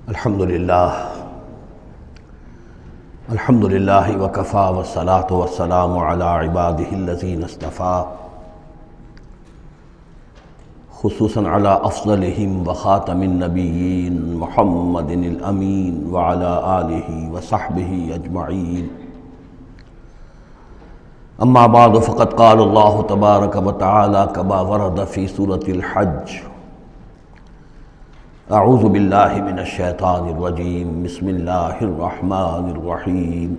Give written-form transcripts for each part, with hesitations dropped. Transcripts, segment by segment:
الحمدللہ وکفیٰ والصلاة والسلام علی عبادہ الذین اصطفیٰ خصوصاً علی افضلہم وخاتم النبیین محمد الامین وعلی آلہ وصحبہ اجمعین اما بعد فقد قال اللہ تبارک وتعالی کما ورد فی سورۃ الحج اعوذ باللہ من الشیطان الرجیم بسم اللہ الرحمن الرحیم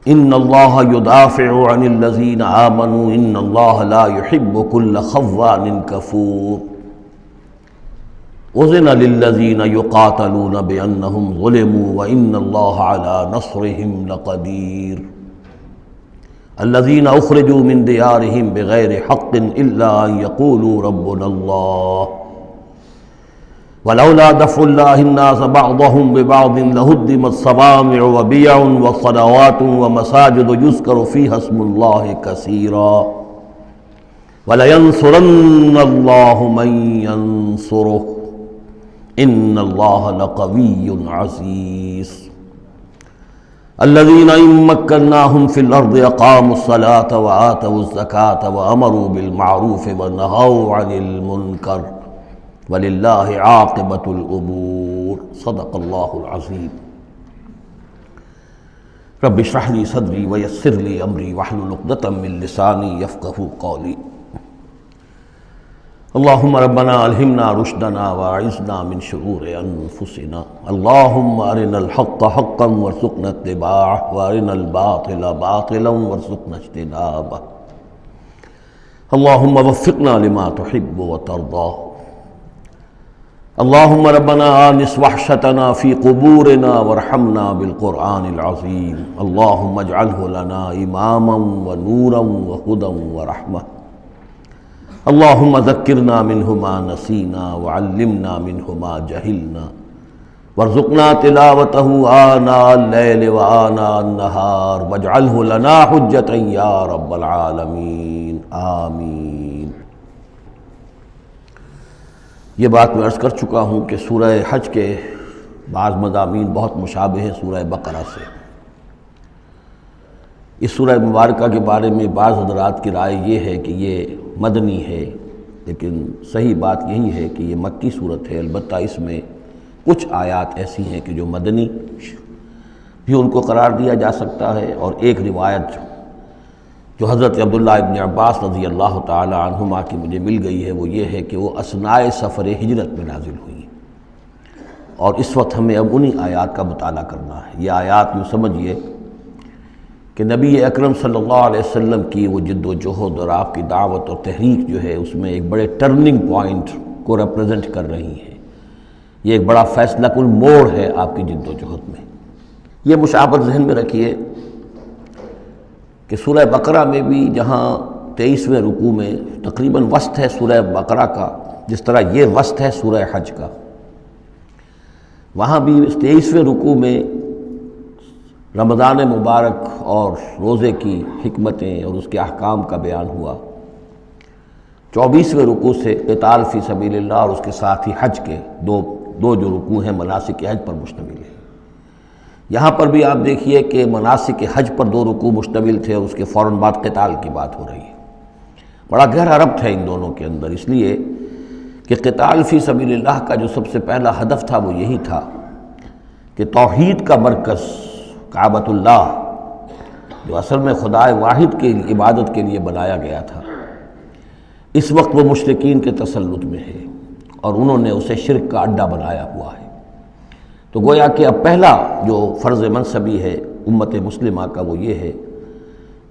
ان اللہ یدافع عن الذین آمنوا ان اللہ لا يحب كل خوان کفور اذن للذین یقاتلون بانہم ظلموا وان اللہ علی نصرہم لقدیر الذين اخرجوا من ديارهم بغير حق الا ان يقولوا ربنا الله ولولا دفع الله الناس بعضهم ببعض لهدمت صوامع وبيع وصلوات ومساجد يذكر فيها اسم الله كثيرا ولينصرن الله من ينصره ان الله لقوي عزيز الذين إن مكناهم في الأرض أقاموا الصلاة وآتوا الزكاة وأمروا بالمعروف ونهوا عن المنكر ولله عاقبة الأمور صدق الله العظيم رب اشرح لي صدري ويسر لي أمري واحلل عقدة من لساني يفقهوا قولي اللهم ربنا الہمنا رشدنا واعذنا من شرور انفسنا اللهم ارنا الحق حقا وارزقنا اتباعه وارنا الباطل باطلا وارزقنا اجتنابه اللهم وفقنا لما تحب وترضى اللهم ربنا آنس وحشتنا في قبورنا وارحمنا بالقرآن العظيم اللهم اجعله لنا إماما ونورا وهدى ورحمة اللهم ذکرنا منہ ما نسینا وعلمنا منہ ما جہلنا وارزقنا تلاوتہ آناء اللیل وآناء النہار واجعلہ لنا حجتا یا رب العالمین آمین۔ یہ بات میں عرض کر چکا ہوں کہ سورہ حج کے بعض مضامین بہت مشابہ ہیں سورہ بقرہ سے۔ اس سورہ مبارکہ کے بارے میں بعض حضرات کی رائے یہ ہے کہ یہ مدنی ہے، لیکن صحیح بات یہی ہے کہ یہ مکی صورت ہے، البتہ اس میں کچھ آیات ایسی ہیں کہ جو مدنی بھی ان کو قرار دیا جا سکتا ہے، اور ایک روایت جو حضرت عبداللہ ابن عباس رضی اللہ تعالی عنہما کی مجھے مل گئی ہے وہ یہ ہے کہ وہ اثناء سفر ہجرت میں نازل ہوئی، اور اس وقت ہمیں اب انہی آیات کا مطالعہ کرنا ہے۔ یہ آیات یوں سمجھیے کہ نبی اکرم صلی اللہ علیہ وسلم کی وہ جد و جہد اور آپ کی دعوت اور تحریک جو ہے اس میں ایک بڑے ٹرننگ پوائنٹ کو ریپرزنٹ کر رہی ہیں۔ یہ ایک بڑا فیصلہ کن موڑ ہے آپ کی جد و جہد میں۔ یہ مشابہت ذہن میں رکھیے کہ سورہ بقرہ میں بھی جہاں 23ویں رکوع میں تقریباً وسط ہے سورہ بقرہ کا، جس طرح یہ وسط ہے سورہ حج کا، وہاں بھی 23ویں رکوع میں رمضان مبارک اور روزے کی حکمتیں اور اس کے احکام کا بیان ہوا۔ 24ویں رکوع سے قتال فی سبیل اللہ اور اس کے ساتھ ہی حج کے دو جو رکوع ہیں مناسک حج پر مشتمل ہیں۔ یہاں پر بھی آپ دیکھیے کہ مناسک حج پر 2 رکوع مشتمل تھے اور اس کے فوراً بعد قتال کی بات ہو رہی ہے۔ بڑا گہرا ربط ہے ان دونوں کے اندر، اس لیے کہ قتال فی سبیل اللہ کا جو سب سے پہلا ہدف تھا وہ یہی تھا کہ توحید کا مرکز کعبۃ اللہ جو اصل میں خدا واحد کی عبادت کے لیے بنایا گیا تھا، اس وقت وہ مشرکین کے تسلط میں ہے اور انہوں نے اسے شرک کا اڈا بنایا ہوا ہے۔ تو گویا کہ اب پہلا جو فرض منصبی ہے امت مسلمہ کا وہ یہ ہے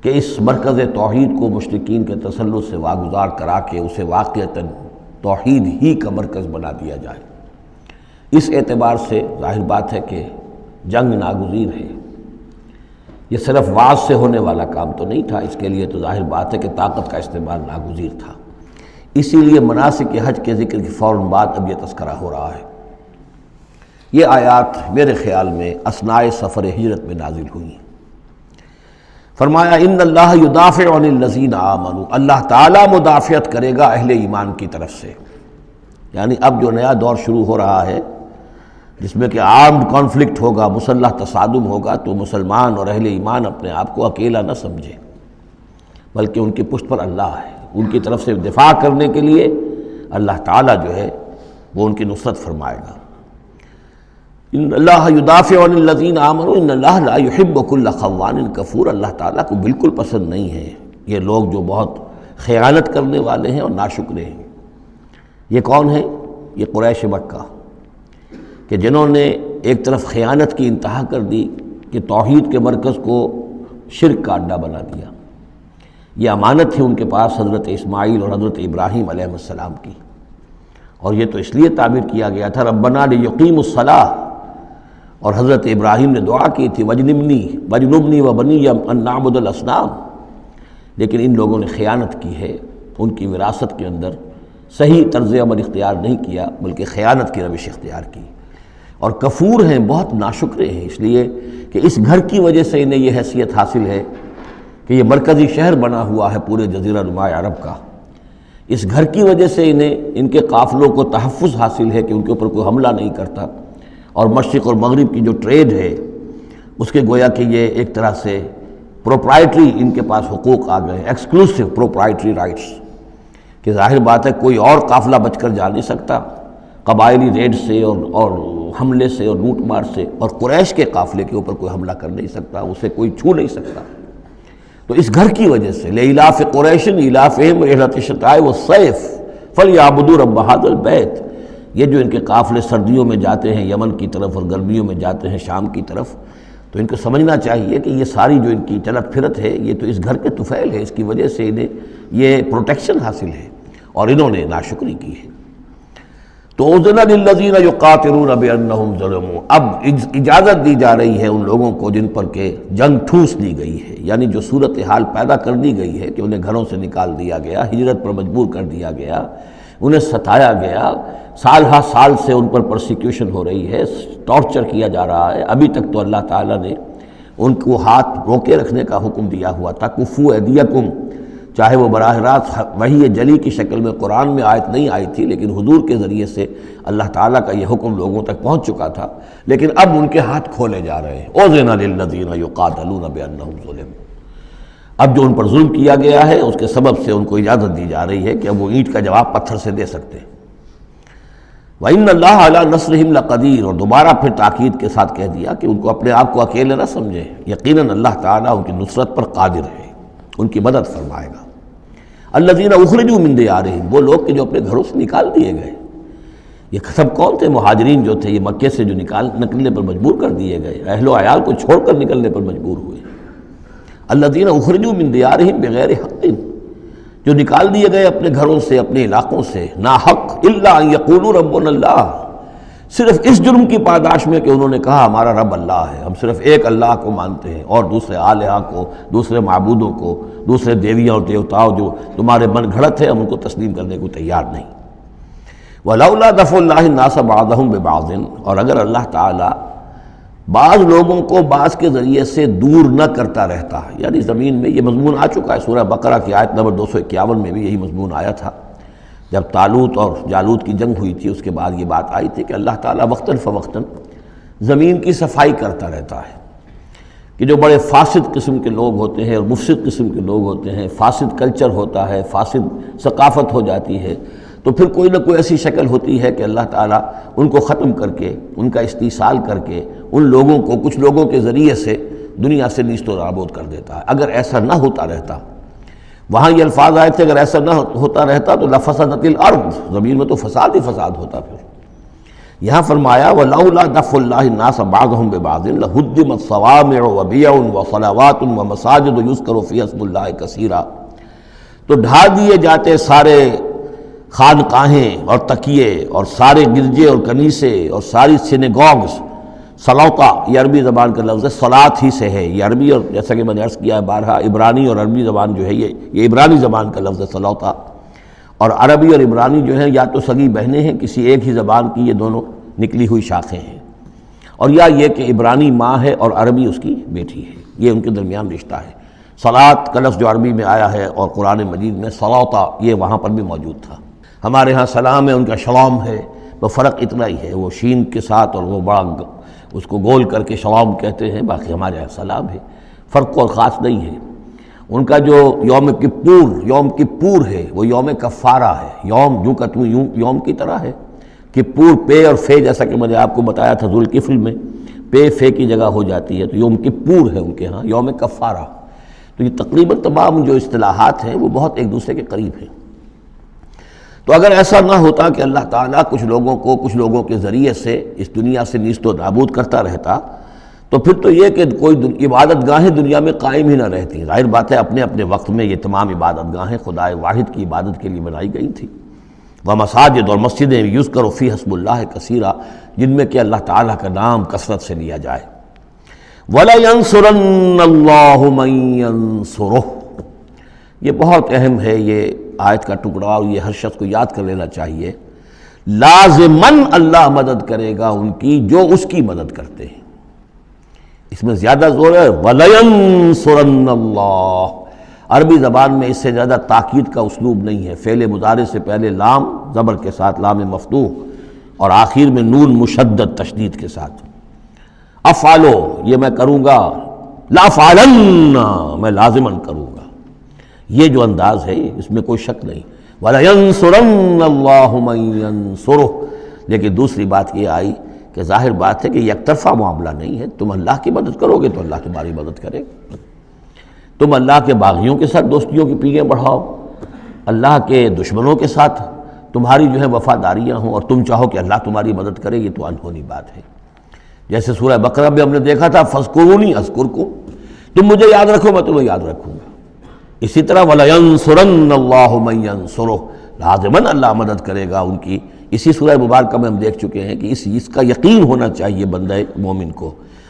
کہ اس مرکز توحید کو مشرکین کے تسلط سے واگزار کرا کے اسے واقعتاً توحید ہی کا مرکز بنا دیا جائے۔ اس اعتبار سے ظاہر بات ہے کہ جنگ ناگزیر ہے۔ یہ صرف واعظ سے ہونے والا کام تو نہیں تھا، اس کے لیے تو ظاہر بات ہے کہ طاقت کا استعمال ناگزیر تھا۔ اسی لیے مناسک حج کے ذکر کی فوراً بعد اب یہ تذکرہ ہو رہا ہے۔ یہ آیات میرے خیال میں اثناء سفر ہجرت میں نازل ہوئی۔ فرمایا ان اللہ یدافع عن الذین آمنوا، اللہ تعالیٰ مدافعت کرے گا اہل ایمان کی طرف سے۔ یعنی اب جو نیا دور شروع ہو رہا ہے جس میں کہ آرمڈ کانفلکٹ ہوگا، مسلح تصادم ہوگا، تو مسلمان اور اہل ایمان اپنے آپ کو اکیلا نہ سمجھے، بلکہ ان کی پشت پر اللہ ہے، ان کی طرف سے دفاع کرنے کے لیے اللہ تعالیٰ جو ہے وہ ان کی نصرت فرمائے گا۔ ان اللہ یدافع عن الذین آمنوا ان اللہ لا یحب کل خوان کفور، اللہ تعالیٰ کو بالکل پسند نہیں ہے یہ لوگ جو بہت خیانت کرنے والے ہیں اور ناشکرے ہیں۔ یہ کون ہیں؟ یہ قریش مکہ، کہ جنہوں نے ایک طرف خیانت کی انتہا کر دی کہ توحید کے مرکز کو شرک کا اڈا بنا دیا۔ یہ امانت ہے ان کے پاس حضرت اسماعیل اور حضرت ابراہیم علیہ السلام کی، اور یہ تو اس لیے تعبیر کیا گیا تھا ربنا لیقیموا الصلاۃ، اور حضرت ابراہیم نے دعا کی تھی وجنبنی وبنی ان نعبد الاصنام، لیکن ان لوگوں نے خیانت کی ہے، ان کی وراثت کے اندر صحیح طرز عمل اختیار نہیں کیا بلکہ خیانت کی روش اختیار کی، اور کفور ہیں، بہت ناشکرے ہیں، اس لیے کہ اس گھر کی وجہ سے انہیں یہ حیثیت حاصل ہے کہ یہ مرکزی شہر بنا ہوا ہے پورے جزیرہ نما عرب کا۔ اس گھر کی وجہ سے انہیں ان کے قافلوں کو تحفظ حاصل ہے کہ ان کے اوپر کوئی حملہ نہیں کرتا، اور مشرق اور مغرب کی جو ٹریڈ ہے اس کے گویا کہ یہ ایک طرح سے پروپرائٹری ان کے پاس حقوق آ گئے ہیں، ایکسکلوسیو پروپرائٹری رائٹس، کہ ظاہر بات ہے کوئی اور قافلہ بچ کر جا نہیں سکتا قبائلی ریڈ سے اور حملے سے اور لوٹ مار سے، اور قریش کے قافلے کے اوپر کوئی حملہ کر نہیں سکتا، اسے کوئی چھو نہیں سکتا۔ تو اس گھر کی وجہ سے لإلاف قریش إِلَافِهِمْ رِحْلَةَ الشِّتَاءِ وَالصَّيْفِ فَلْيَعْبُدُوا رَبَّ هَذَا الْبَيْتِ، یہ جو ان کے قافلے سردیوں میں جاتے ہیں یمن کی طرف اور گرمیوں میں جاتے ہیں شام کی طرف، تو ان کو سمجھنا چاہیے کہ یہ ساری جو ان کی چلت پھرت ہے یہ تو اس گھر کے طفیل ہے، اس کی وجہ سے انہیں یہ پروٹیکشن حاصل ہے، اور انہوں نے ناشکری کی ہے۔ تو اذن للذین یقاتلون بانہم ظلموا، اب اجازت دی جا رہی ہے ان لوگوں کو جن پر کہ جنگ ٹھوس دی گئی ہے، یعنی جو صورتحال پیدا کر دی گئی ہے کہ انہیں گھروں سے نکال دیا گیا، ہجرت پر مجبور کر دیا گیا، انہیں ستایا گیا، سال ہا سال سے ان پر پرسیکیوشن ہو رہی ہے، ٹارچر کیا جا رہا ہے۔ ابھی تک تو اللہ تعالیٰ نے ان کو ہاتھ روکے رکھنے کا حکم دیا ہوا تھا، کفوا ایدیکم، چاہے وہ براہ راست وحی جلی کی شکل میں قرآن میں آیت نہیں آئی تھی، لیکن حضور کے ذریعے سے اللہ تعالیٰ کا یہ حکم لوگوں تک پہنچ چکا تھا، لیکن اب ان کے ہاتھ کھولے جا رہے ہیں۔ اذن للذین یقاتلون بانہم ظلموا، اب جو ان پر ظلم کیا گیا ہے اس کے سبب سے ان کو اجازت دی جا رہی ہے کہ اب وہ اینٹ کا جواب پتھر سے دے سکتے ہیں۔ وَإِنَّ اللَّهَ عَلَىٰ نَصْرِهِمْ لَقَدِيرٌ، اور دوبارہ پھر تاکید کے ساتھ کہہ دیا کہ ان کو اپنے آپ کو اکیلے نہ سمجھے، یقیناً اللہ تعالیٰ ان کی نصرت پر قادر ہے، ان کی مدد فرمائے گا۔ الذین اخرجوا من دیارہم، وہ لوگ کہ جو اپنے گھروں سے نکال دیے گئے، یہ سب کون تھے؟ مہاجرین جو تھے، یہ مکے سے جو نکلنے پر مجبور کر دیے گئے، اہل و عیال کو چھوڑ کر نکلنے پر مجبور ہوئے۔ الذین اخرجوا من دیارہم بغیر حق، جو نکال دیے گئے اپنے گھروں سے، اپنے علاقوں سے ناحق، الا ان یقولوا ربنا اللہ، صرف اس جرم کی پاداش میں کہ انہوں نے کہا ہمارا رب اللہ ہے، ہم صرف ایک اللہ کو مانتے ہیں اور دوسرے آلہہ کو، دوسرے معبودوں کو، دوسرے دیویاں اور دیوتاؤں جو تمہارے من گھڑت ہے ہم ان کو تسلیم کرنے کو تیار نہیں۔ وَلَوْلَا دَفْعُ اللَّهِ النَّاسَ بَعْضَهُمْ بِبَعْضٍ، اور اگر اللہ تعالیٰ بعض لوگوں کو بعض کے ذریعے سے دور نہ کرتا رہتا، یعنی زمین میں یہ مضمون آ چکا ہے، سورہ بقرہ کی آیت نمبر 251 میں بھی یہی مضمون آیا تھا، جب طالوت اور جالوت کی جنگ ہوئی تھی، اس کے بعد یہ بات آئی تھی کہ اللہ تعالیٰ وقتاً فوقتاً زمین کی صفائی کرتا رہتا ہے، کہ جو بڑے فاسد قسم کے لوگ ہوتے ہیں اور مفسد قسم کے لوگ ہوتے ہیں، فاسد کلچر ہوتا ہے، فاسد ثقافت ہو جاتی ہے، تو پھر کوئی نہ کوئی ایسی شکل ہوتی ہے کہ اللہ تعالیٰ ان کو ختم کر کے، ان کا استیصال کر کے، ان لوگوں کو کچھ لوگوں کے ذریعے سے دنیا سے نیست و نابود کر دیتا ہے۔ اگر ایسا نہ ہوتا رہتا، وہاں یہ الفاظ آئے تھے، اگر ایسا نہ ہوتا رہتا تو لفسدت الارض، زمین میں تو فساد ہی فساد ہوتا۔ پھر یہاں فرمایا وَلَوْلَا دَفْعُ اللَّهِ النَّاسَ بَعْضَهُمْ بِبَعْضٍ لَهُدِّمَتْ صَوَامِعُ وَبِيَعٌ وَصَلَوَاتٌ وَمَسَاجِدُ يُذْكَرُ فِيهَا اسْمُ اللَّهِ كَثِيرًا، تو ڈھا دیے جاتے سارے خانقاہیں اور تکیے اور سارے گرجے اور کنیسے اور ساری سینیگوگز۔ صلوطہ یہ عربی زبان کا لفظ ہے، صلاۃ ہی سے ہے، یہ عربی، اور جیسا کہ میں نے عرض کیا ہے بارہا، عبرانی اور عربی زبان جو ہے یہ عبرانی زبان کا لفظ ہے صلوطہ، اور عربی اور عبرانی جو ہیں یا تو سگی بہنیں ہیں، کسی ایک ہی زبان کی یہ دونوں نکلی ہوئی شاخیں ہیں، اور یا یہ کہ عبرانی ماں ہے اور عربی اس کی بیٹی ہے، یہ ان کے درمیان رشتہ ہے۔ صلاۃ کا لفظ جو عربی میں آیا ہے اور قرآن مجید میں صلوطہ یہ وہاں پر بھی موجود تھا۔ ہمارے ہاں سلام ہے، ان کا شلام ہے، وہ فرق اتنا ہی ہے، وہ شین کے ساتھ اور وہ بڑا اس کو گول کر کے شلام کہتے ہیں، باقی ہمارے یہاں سلام ہے، فرق اور خاص نہیں ہے۔ ان کا جو یوم کپور ہے وہ یوم کفارہ ہے، یوم جو کا تو یوم کی طرح ہے، کپور پے اور فے، جیسا کہ میں نے آپ کو بتایا تھا ذوالکفل میں پے فے کی جگہ ہو جاتی ہے، تو یوم کپور ہے ان کے ہاں، یوم کفارہ۔ تو یہ تقریباً تمام جو اصطلاحات ہیں وہ بہت ایک دوسرے کے قریب ہیں۔ تو اگر ایسا نہ ہوتا کہ اللہ تعالیٰ کچھ لوگوں کے ذریعے سے اس دنیا سے نیست و نابود کرتا رہتا، تو پھر تو یہ کہ کوئی عبادت گاہیں دنیا میں قائم ہی نہ رہتی۔ ظاہر بات ہے اپنے اپنے وقت میں یہ تمام عبادت گاہیں خدائے واحد کی عبادت کے لیے بنائی گئی تھیں، ومساجد، اور مسجدیں یذکر فیہا اسم اللہ کثیرا، جن میں کہ اللہ تعالیٰ کا نام کثرت سے لیا جائے۔ وَلَيَنصُرَنَّ اللَّهُ مَن يَنصُرُهُ، یہ بہت اہم ہے یہ آیت کا ٹکڑا، اور یہ ہر شخص کو یاد کر لینا چاہیے۔ لازماً اللہ مدد کرے گا ان کی جو اس کی مدد کرتے ہیں۔ اس میں زیادہ زور ہے وَلَيَنصُرَنَّ اللَّهُ، عربی زبان میں اس سے زیادہ تاکید کا اسلوب نہیں ہے۔ فعل مضارع سے پہلے لام زبر کے ساتھ، لام مفتوح، اور آخر میں نون مشدد تشدید کے ساتھ۔ افعلو، یہ میں کروں گا، لافعلن، میں لازماً کروں گا، یہ جو انداز ہے اس میں کوئی شک نہیں۔ وَلَيَنصُرَنَّ اللَّهُ مَن يَنصُرُهُ، لیکن دوسری بات یہ آئی کہ ظاہر بات ہے کہ یک طرفہ معاملہ نہیں ہے، تم اللہ کی مدد کرو گے تو اللہ تمہاری مدد کرے گا۔ تم اللہ کے باغیوں کے ساتھ دوستیوں کی پیگیں بڑھاؤ، اللہ کے دشمنوں کے ساتھ تمہاری جو ہے وفاداریاں ہوں، اور تم چاہو کہ اللہ تمہاری مدد کرے، یہ تو انہونی بات ہے۔ جیسے سورہ بقرہ میں ہم نے دیکھا تھا فَاذْكُرُونِی أَذْكُرْكُم، تم مجھے یاد رکھو میں تمہیں یاد رکھوں گا۔ اسی طرح وَلَيَنصُرَنَّ اللَّهُ مَن يَنصُرُهُ، لازماً اللہ مدد کرے گا ان کی۔ اسی سورہ مبارکہ میں ہم دیکھ چکے ہیں کہ اس کا یقین ہونا چاہیے بندہ مومن کو،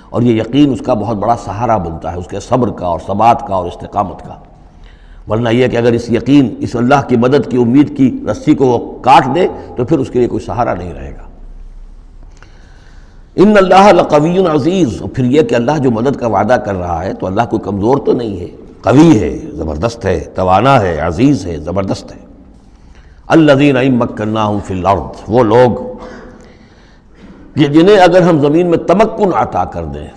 اور یہ یقین اس کا بہت بڑا سہارا بنتا ہے، اس کے صبر کا اور ثبات کا اور استقامت کا۔ ورنہ یہ کہ اگر اس یقین، اس اللہ کی مدد کی امید کی رسی کو وہ کاٹ دے تو پھر اس کے لیے کوئی سہارا نہیں رہے گا۔ ان اللہ لقوی عزیز، اور پھر یہ کہ اللہ جو مدد کا وعدہ کر رہا ہے تو اللہ کوئی کمزور تو نہیں ہے، قوی ہے، زبردست ہے، توانا ہے، عزیز ہے، زبردست ہے۔ الذین ان مکناہم فی الارض، وہ لوگ کہ جنہیں اگر ہم زمین میں تمکن عطا کر دیں،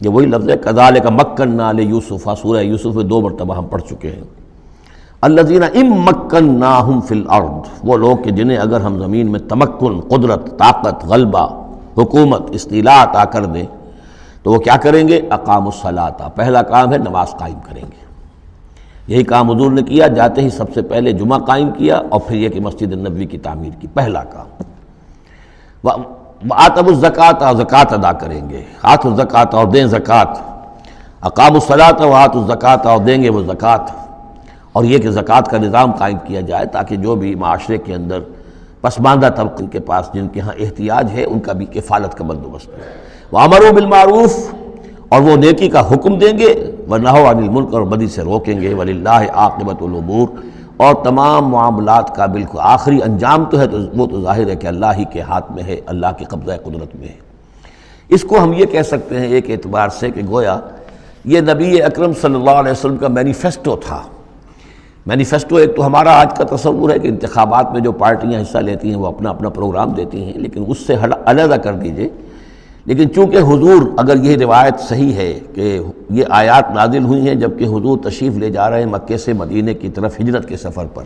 یہ وہی لفظ ہے کذالک مکننا لیوسف، سورہ یوسف میں 2 مرتبہ ہم پڑھ چکے ہیں۔ الذین ان مکناہم فی الارض، وہ لوگ کہ جنہیں اگر ہم زمین میں تمکن، قدرت، طاقت، غلبہ، حکومت، استیلاء عطا کر دیں تو وہ کیا کریں گے؟ اقاموا الصلاۃ، پہلا کام ہے نماز قائم کریں گے۔ یہی کام حضور نے کیا، جاتے ہی سب سے پہلے جمعہ قائم کیا، اور پھر یہ کہ مسجد نبوی کی تعمیر کی، پہلا کام۔ وآتوا الزکوٰۃ، زکوٰۃ ادا کریں گے، آتوا الزکوٰۃ، اور دیں زکوٰۃ، اقاموا الصلاۃ وآتوا الزکوٰۃ، اور دیں گے وہ زکوٰۃ، اور یہ کہ زکوٰۃ کا نظام قائم کیا جائے تاکہ جو بھی معاشرے کے اندر پسماندہ طبقے کے پاس جن کے ہاں احتیاج ہے ان کا بھی کفالت کا بندوبست ہے۔ وَأَمَرُوا بِالْمَعْرُوفِ، اور وہ نیکی کا حکم دیں گے، وَنَہَوْا عَنِ الْمُنکَرِ، اور بدی سے روکیں گے، وَلِلَّهِ عَاقِبَةُ الْأُمُورِ، اور تمام معاملات کا بالکل آخری انجام تو ہے تو وہ تو ظاہر ہے کہ اللہ ہی کے ہاتھ میں ہے، اللہ کے قبضہ قدرت میں ہے۔ اس کو ہم یہ کہہ سکتے ہیں ایک اعتبار سے کہ گویا یہ نبی اکرم صلی اللہ علیہ وسلم کا مینیفیسٹو تھا۔ مینیفیسٹو ایک تو ہمارا آج کا تصور ہے کہ انتخابات میں جو پارٹیاں حصہ لیتی ہیں وہ اپنا اپنا پروگرام دیتی ہیں، لیکن اس سے علیحدہ کر دیجئے۔ لیکن چونکہ حضور، اگر یہ روایت صحیح ہے کہ یہ آیات نازل ہوئی ہیں جبکہ حضور تشریف لے جا رہے ہیں مکے سے مدینے کی طرف ہجرت کے سفر پر،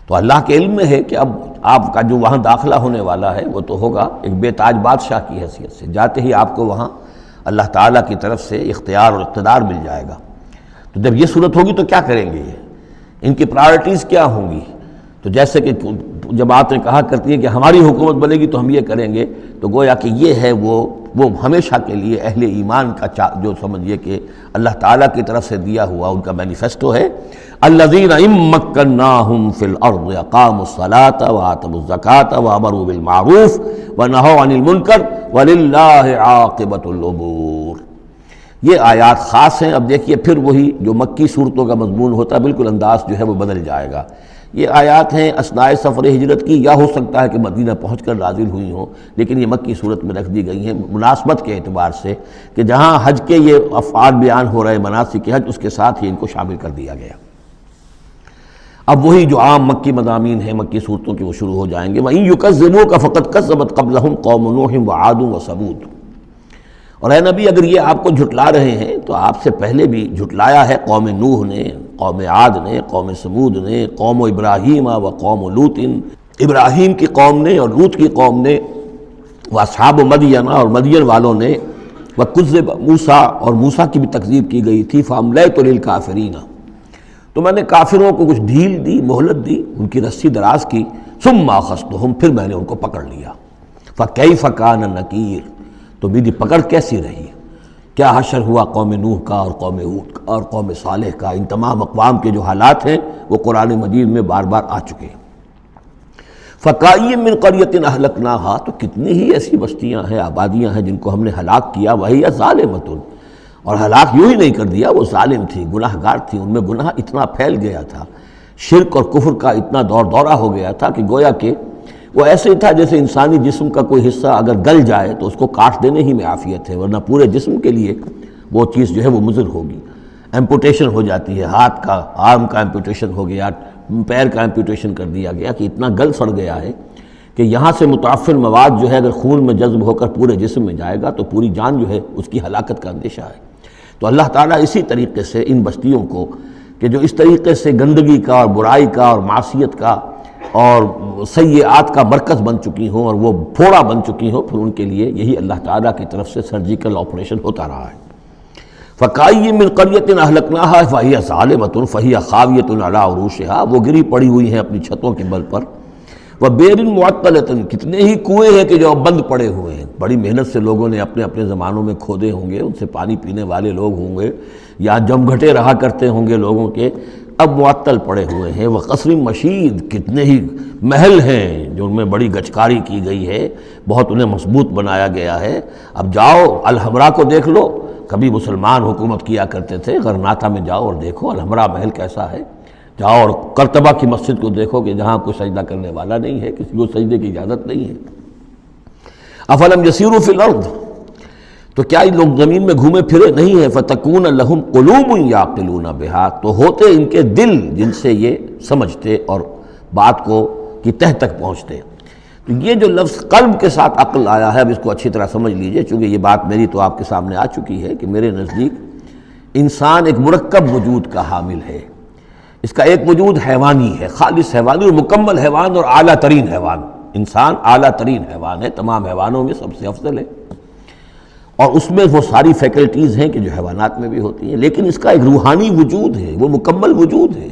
تو اللہ کے علم میں ہے کہ اب آپ کا جو وہاں داخلہ ہونے والا ہے وہ تو ہوگا ایک بے تاج بادشاہ کی حیثیت سے، جاتے ہی آپ کو وہاں اللہ تعالیٰ کی طرف سے اختیار اور اقتدار مل جائے گا۔ تو جب یہ صورت ہوگی تو کیا کریں گے یہ؟ ان کی پرائرٹیز کیا ہوں گی؟ تو جیسے کہ جماعتیں کہا کرتی ہیں کہ ہماری حکومت بنے گی تو ہم یہ کریں گے، تو گویا کہ یہ ہے وہ ہمیشہ کے لیے اہل ایمان کا جو سمجھیے کہ اللہ تعالیٰ کی طرف سے دیا ہوا ان کا مینیفیسٹو ہے۔ الذین ان مکناہم فی الارض اقاموا الصلاۃ وآتوا الزکوٰۃ وامروا بالمعروف ونہوا عن المنکر وللہ عاقبۃ الامور۔ یہ آیات خاص ہیں۔ اب دیکھیے پھر وہی جو مکی صورتوں کا مضمون ہوتا ہے بالکل انداز جو ہے وہ بدل جائے گا۔ یہ آیات ہیں اثناء سفر ہجرت کی، یا ہو سکتا ہے کہ مدینہ پہنچ کر نازل ہوئی ہوں، لیکن یہ مکی صورت میں رکھ دی گئی ہیں مناسبت کے اعتبار سے کہ جہاں حج کے یہ افعال بیان ہو رہے ہیں، مناسک حج، اس کے ساتھ ہی ان کو شامل کر دیا گیا۔ اب وہی جو عام مکی مضامین ہیں مکی صورتوں کے وہ شروع ہو جائیں گے. وَإِن يُكَذِّبُوكَ فَقَدْ كَذَّبَتْ قَبْلَهُمْ قَوْمُ نُوحٍ وَعَادٌ وَثَمُودُ. اور اے نبی اگر یہ آپ کو جھٹلا رہے ہیں تو آپ سے پہلے بھی جھٹلایا ہے قوم نوح نے، قوم عاد نے، قوم سمود نے، قوم ابراہیم و قوم لوط، ابراہیم کی قوم نے اور لوط کی قوم نے، واصحاب مدین اور مدین والوں نے، وکذب موسیٰ اور موسیٰ کی بھی تکذیب کی گئی تھی. فَأَمْلَيْتُ لِلْكَافِرِينَ، تو میں نے کافروں کو کچھ ڈھیل دی، مہلت دی، ان کی رسی دراز کی. ثُمَّ أَخَذْتُهُمْ، پھر میں نے ان کو پکڑ لیا. فَكَيْفَ كَانَ نَكِيرٌ، تو میری پکڑ کیسی رہی، کیا حشر ہوا قوم نوح کا اور قوم ہود کا اور قوم صالح کا. ان تمام اقوام کے جو حالات ہیں وہ قرآن مجید میں بار بار آ چکے ہیں. فَكَأَيٍّ مِّن قَرْيَةٍ أَهْلَكْنَاهَا، تو کتنی ہی ایسی بستیاں ہیں، آبادیاں ہیں جن کو ہم نے ہلاک کیا. وَهِيَ ظَالِمَةٌ، اور ہلاک یوں ہی نہیں کر دیا، وہ ظالم تھی، گناہ گار تھی، ان میں گناہ اتنا پھیل گیا تھا، شرک اور کفر کا اتنا دور دورہ ہو گیا تھا کہ گویا کہ وہ ایسے ہی تھا جیسے انسانی جسم کا کوئی حصہ اگر گل جائے تو اس کو کاٹ دینے ہی میں عافیت ہے، ورنہ پورے جسم کے لیے وہ چیز جو ہے وہ مضر ہوگی. ایمپوٹیشن ہو جاتی ہے، ہاتھ کا، آرم کا ایمپوٹیشن ہو گیا، پیر کا ایمپوٹیشن کر دیا گیا کہ اتنا گل سڑ گیا ہے کہ یہاں سے متعفن مواد جو ہے اگر خون میں جذب ہو کر پورے جسم میں جائے گا تو پوری جان جو ہے اس کی ہلاکت کا اندیشہ ہے. تو اللہ تعالیٰ اسی طریقے سے ان بستیوں کو کہ جو اس طریقے سے گندگی کا اور برائی کا اور معصیت کا اور سیئات کا مرکز بن چکی ہوں اور وہ پھوڑا بن چکی ہوں، پھر ان کے لیے یہی اللہ تعالیٰ کی طرف سے سرجیکل آپریشن ہوتا رہا ہے. فَكَأَيٍّ مِّن قَرْيَةٍ أَهْلَكْنَاهَا فَهِيَ ظَالِمَةٌ فَهِيَ خَاوِيَةٌ عَلَىٰ عُرُوشِهَا، وہ گری پڑی ہوئی ہیں اپنی چھتوں کے بل پر. وَبِئْرٍ مُعَطَّلَةٍ، کتنے ہی کنویں ہیں کہ جو اب بند پڑے ہوئے ہیں، بڑی محنت سے لوگوں نے اپنے اپنے زمانوں میں کھودے ہوں گے، ان سے پانی پینے والے لوگ ہوں گے یا جمگھٹے رہا کرتے ہوں گے لوگوں کے، اب معطل پڑے ہوئے ہیں. وَقَصْرٍ مَشِيدٍ، کتنے ہی محل ہیں جو ان میں بڑی گچکاری کی گئی ہے، بہت انہیں مضبوط بنایا گیا ہے. اب جاؤ الحمرا کو دیکھ لو، کبھی مسلمان حکومت کیا کرتے تھے، غرناطہ میں جاؤ اور دیکھو الحمرا محل کیسا ہے. جاؤ اور قرطبہ کی مسجد کو دیکھو کہ جہاں کوئی سجدہ کرنے والا نہیں ہے، کسی کو سجدے کی اجازت نہیں ہے. افلم یسیروا فی الارض، تو کیا یہ لوگ زمین میں گھومے پھرے نہیں ہیں. فتکون لہم قلوب یعقلون بہا، تو ہوتے ان کے دل جن سے یہ سمجھتے اور بات کو کی تہ تک پہنچتے. تو یہ جو لفظ قلب کے ساتھ عقل آیا ہے، اب اس کو اچھی طرح سمجھ لیجئے، چونکہ یہ بات میری تو آپ کے سامنے آ چکی ہے کہ میرے نزدیک انسان ایک مرکب وجود کا حامل ہے. اس کا ایک وجود حیوانی ہے، خالص حیوانی اور مکمل حیوان اور اعلیٰ ترین حیوان. انسان اعلیٰ ترین حیوان ہے، تمام حیوانوں میں سب سے افضل ہے، اور اس میں وہ ساری فیکلٹیز ہیں کہ جو حیوانات میں بھی ہوتی ہیں. لیکن اس کا ایک روحانی وجود ہے، وہ مکمل وجود ہے،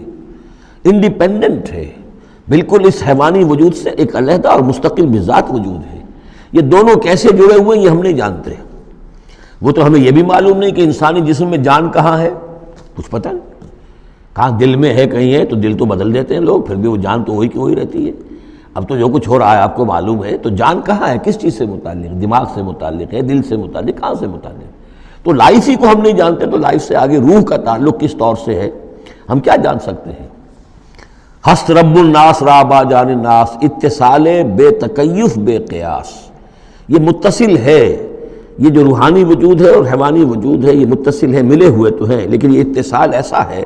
انڈیپینڈنٹ ہے، بالکل اس حیوانی وجود سے ایک علیحدہ اور مستقل بذات وجود ہے. یہ دونوں کیسے جڑے ہوئے ہیں یہ ہم نہیں جانتے. وہ تو ہمیں یہ بھی معلوم نہیں کہ انسانی جسم میں جان کہاں ہے، کچھ پتہ نہیں. کہاں دل میں ہے کہیں ہے، تو دل تو بدل دیتے ہیں لوگ، پھر بھی وہ جان تو وہی کی وہی رہتی ہے. اب تو جو کچھ ہو رہا ہے آپ کو معلوم ہے، تو جان کہاں ہے، کس چیز سے متعلق، دماغ سے متعلق ہے، دل سے متعلق، کہاں سے متعلق. تو لائف ہی کو ہم نہیں جانتے، تو لائف سے آگے روح کا تعلق کس طور سے ہے ہم کیا جان سکتے ہیں. ہست رب الناس رابا جان الناس، اتصال بے تکیف بے قیاس. یہ متصل ہے، یہ جو روحانی وجود ہے اور حیوانی وجود ہے یہ متصل ہے، ملے ہوئے تو ہیں، لیکن یہ اتصال ایسا ہے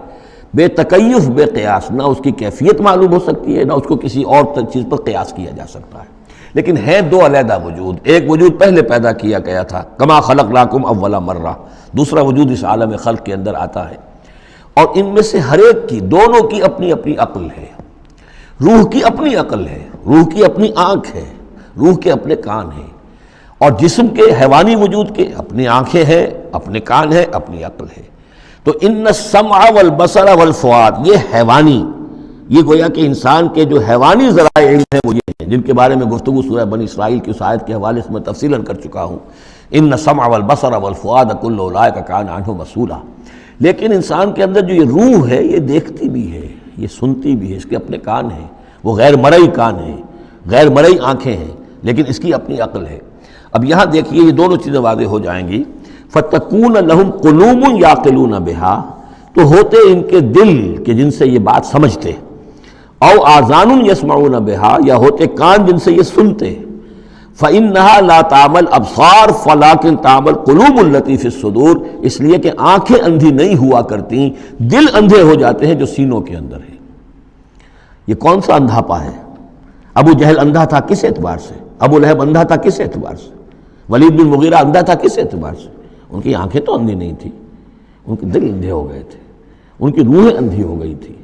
بے تکیف بے قیاس، نہ اس کی کیفیت معلوم ہو سکتی ہے، نہ اس کو کسی اور چیز پر قیاس کیا جا سکتا ہے. لیکن ہے دو علیحدہ وجود. ایک وجود پہلے پیدا کیا گیا تھا، کما خلقناکم اول مرہ. دوسرا وجود اس عالم خلق کے اندر آتا ہے، اور ان میں سے ہر ایک کی، دونوں کی اپنی اپنی عقل ہے. روح کی اپنی عقل ہے، روح کی اپنی آنکھ ہے، روح کے اپنے کان ہیں، اور جسم کے حیوانی وجود کے اپنی آنکھیں ہیں، اپنے کان ہیں، اپنی عقل ہے. تو ان السمع والبصر والفؤاد، یہ حیوانی، یہ گویا کہ انسان کے جو حیوانی ذرائع علم ہیں وہ یہ ہیں جن کے بارے میں گفتگو سورہ بنی اسرائیل کی اس آیت کے حوالے سے میں تفصیلاً کر چکا ہوں. ان السمع والبصر والفؤاد کل اولئک کان عنہ مسئولا. لیکن انسان کے اندر جو یہ روح ہے یہ دیکھتی بھی ہے، یہ سنتی بھی ہے، اس کے اپنے کان ہیں، وہ غیر مرئی کان ہیں، غیر مرئی آنکھیں ہیں، لیکن اس کی اپنی عقل ہے. اب یہاں دیکھیے یہ دونوں چیزیں واضح ہو جائیں گی. فَتَكُونَ لَهُمْ قُلُوبٌ يَعْقِلُونَ بِهَا، تو ہوتے ان کے دل کہ جن سے یہ بات سمجھتے، او آذان يَسْمَعُونَ بِهَا، یا ہوتے کان جن سے یہ سنتے. فَإِنَّهَا لَا تَعْمَى الْأَبْصَارُ وَلَكِنْ تَعْمَى الْقُلُوبُ الَّتِي فِي الصُّدُورِ، اس لیے کہ آنکھیں اندھی نہیں ہوا کرتی، دل اندھے ہو جاتے ہیں جو سینوں کے اندر ہیں. یہ کون سا اندھاپا ہے؟ ابو جہل اندھا تھا کس اعتبار سے؟ ابو لہب اندھا تھا کس اعتبار سے؟ ولید بن مغیرہ اندھا تھا کس اعتبار سے؟ ان کی آنکھیں تو اندھی نہیں تھیں، ان کے دل اندھے ہو گئے تھے، ان کی روحیں اندھی ہو گئی تھی،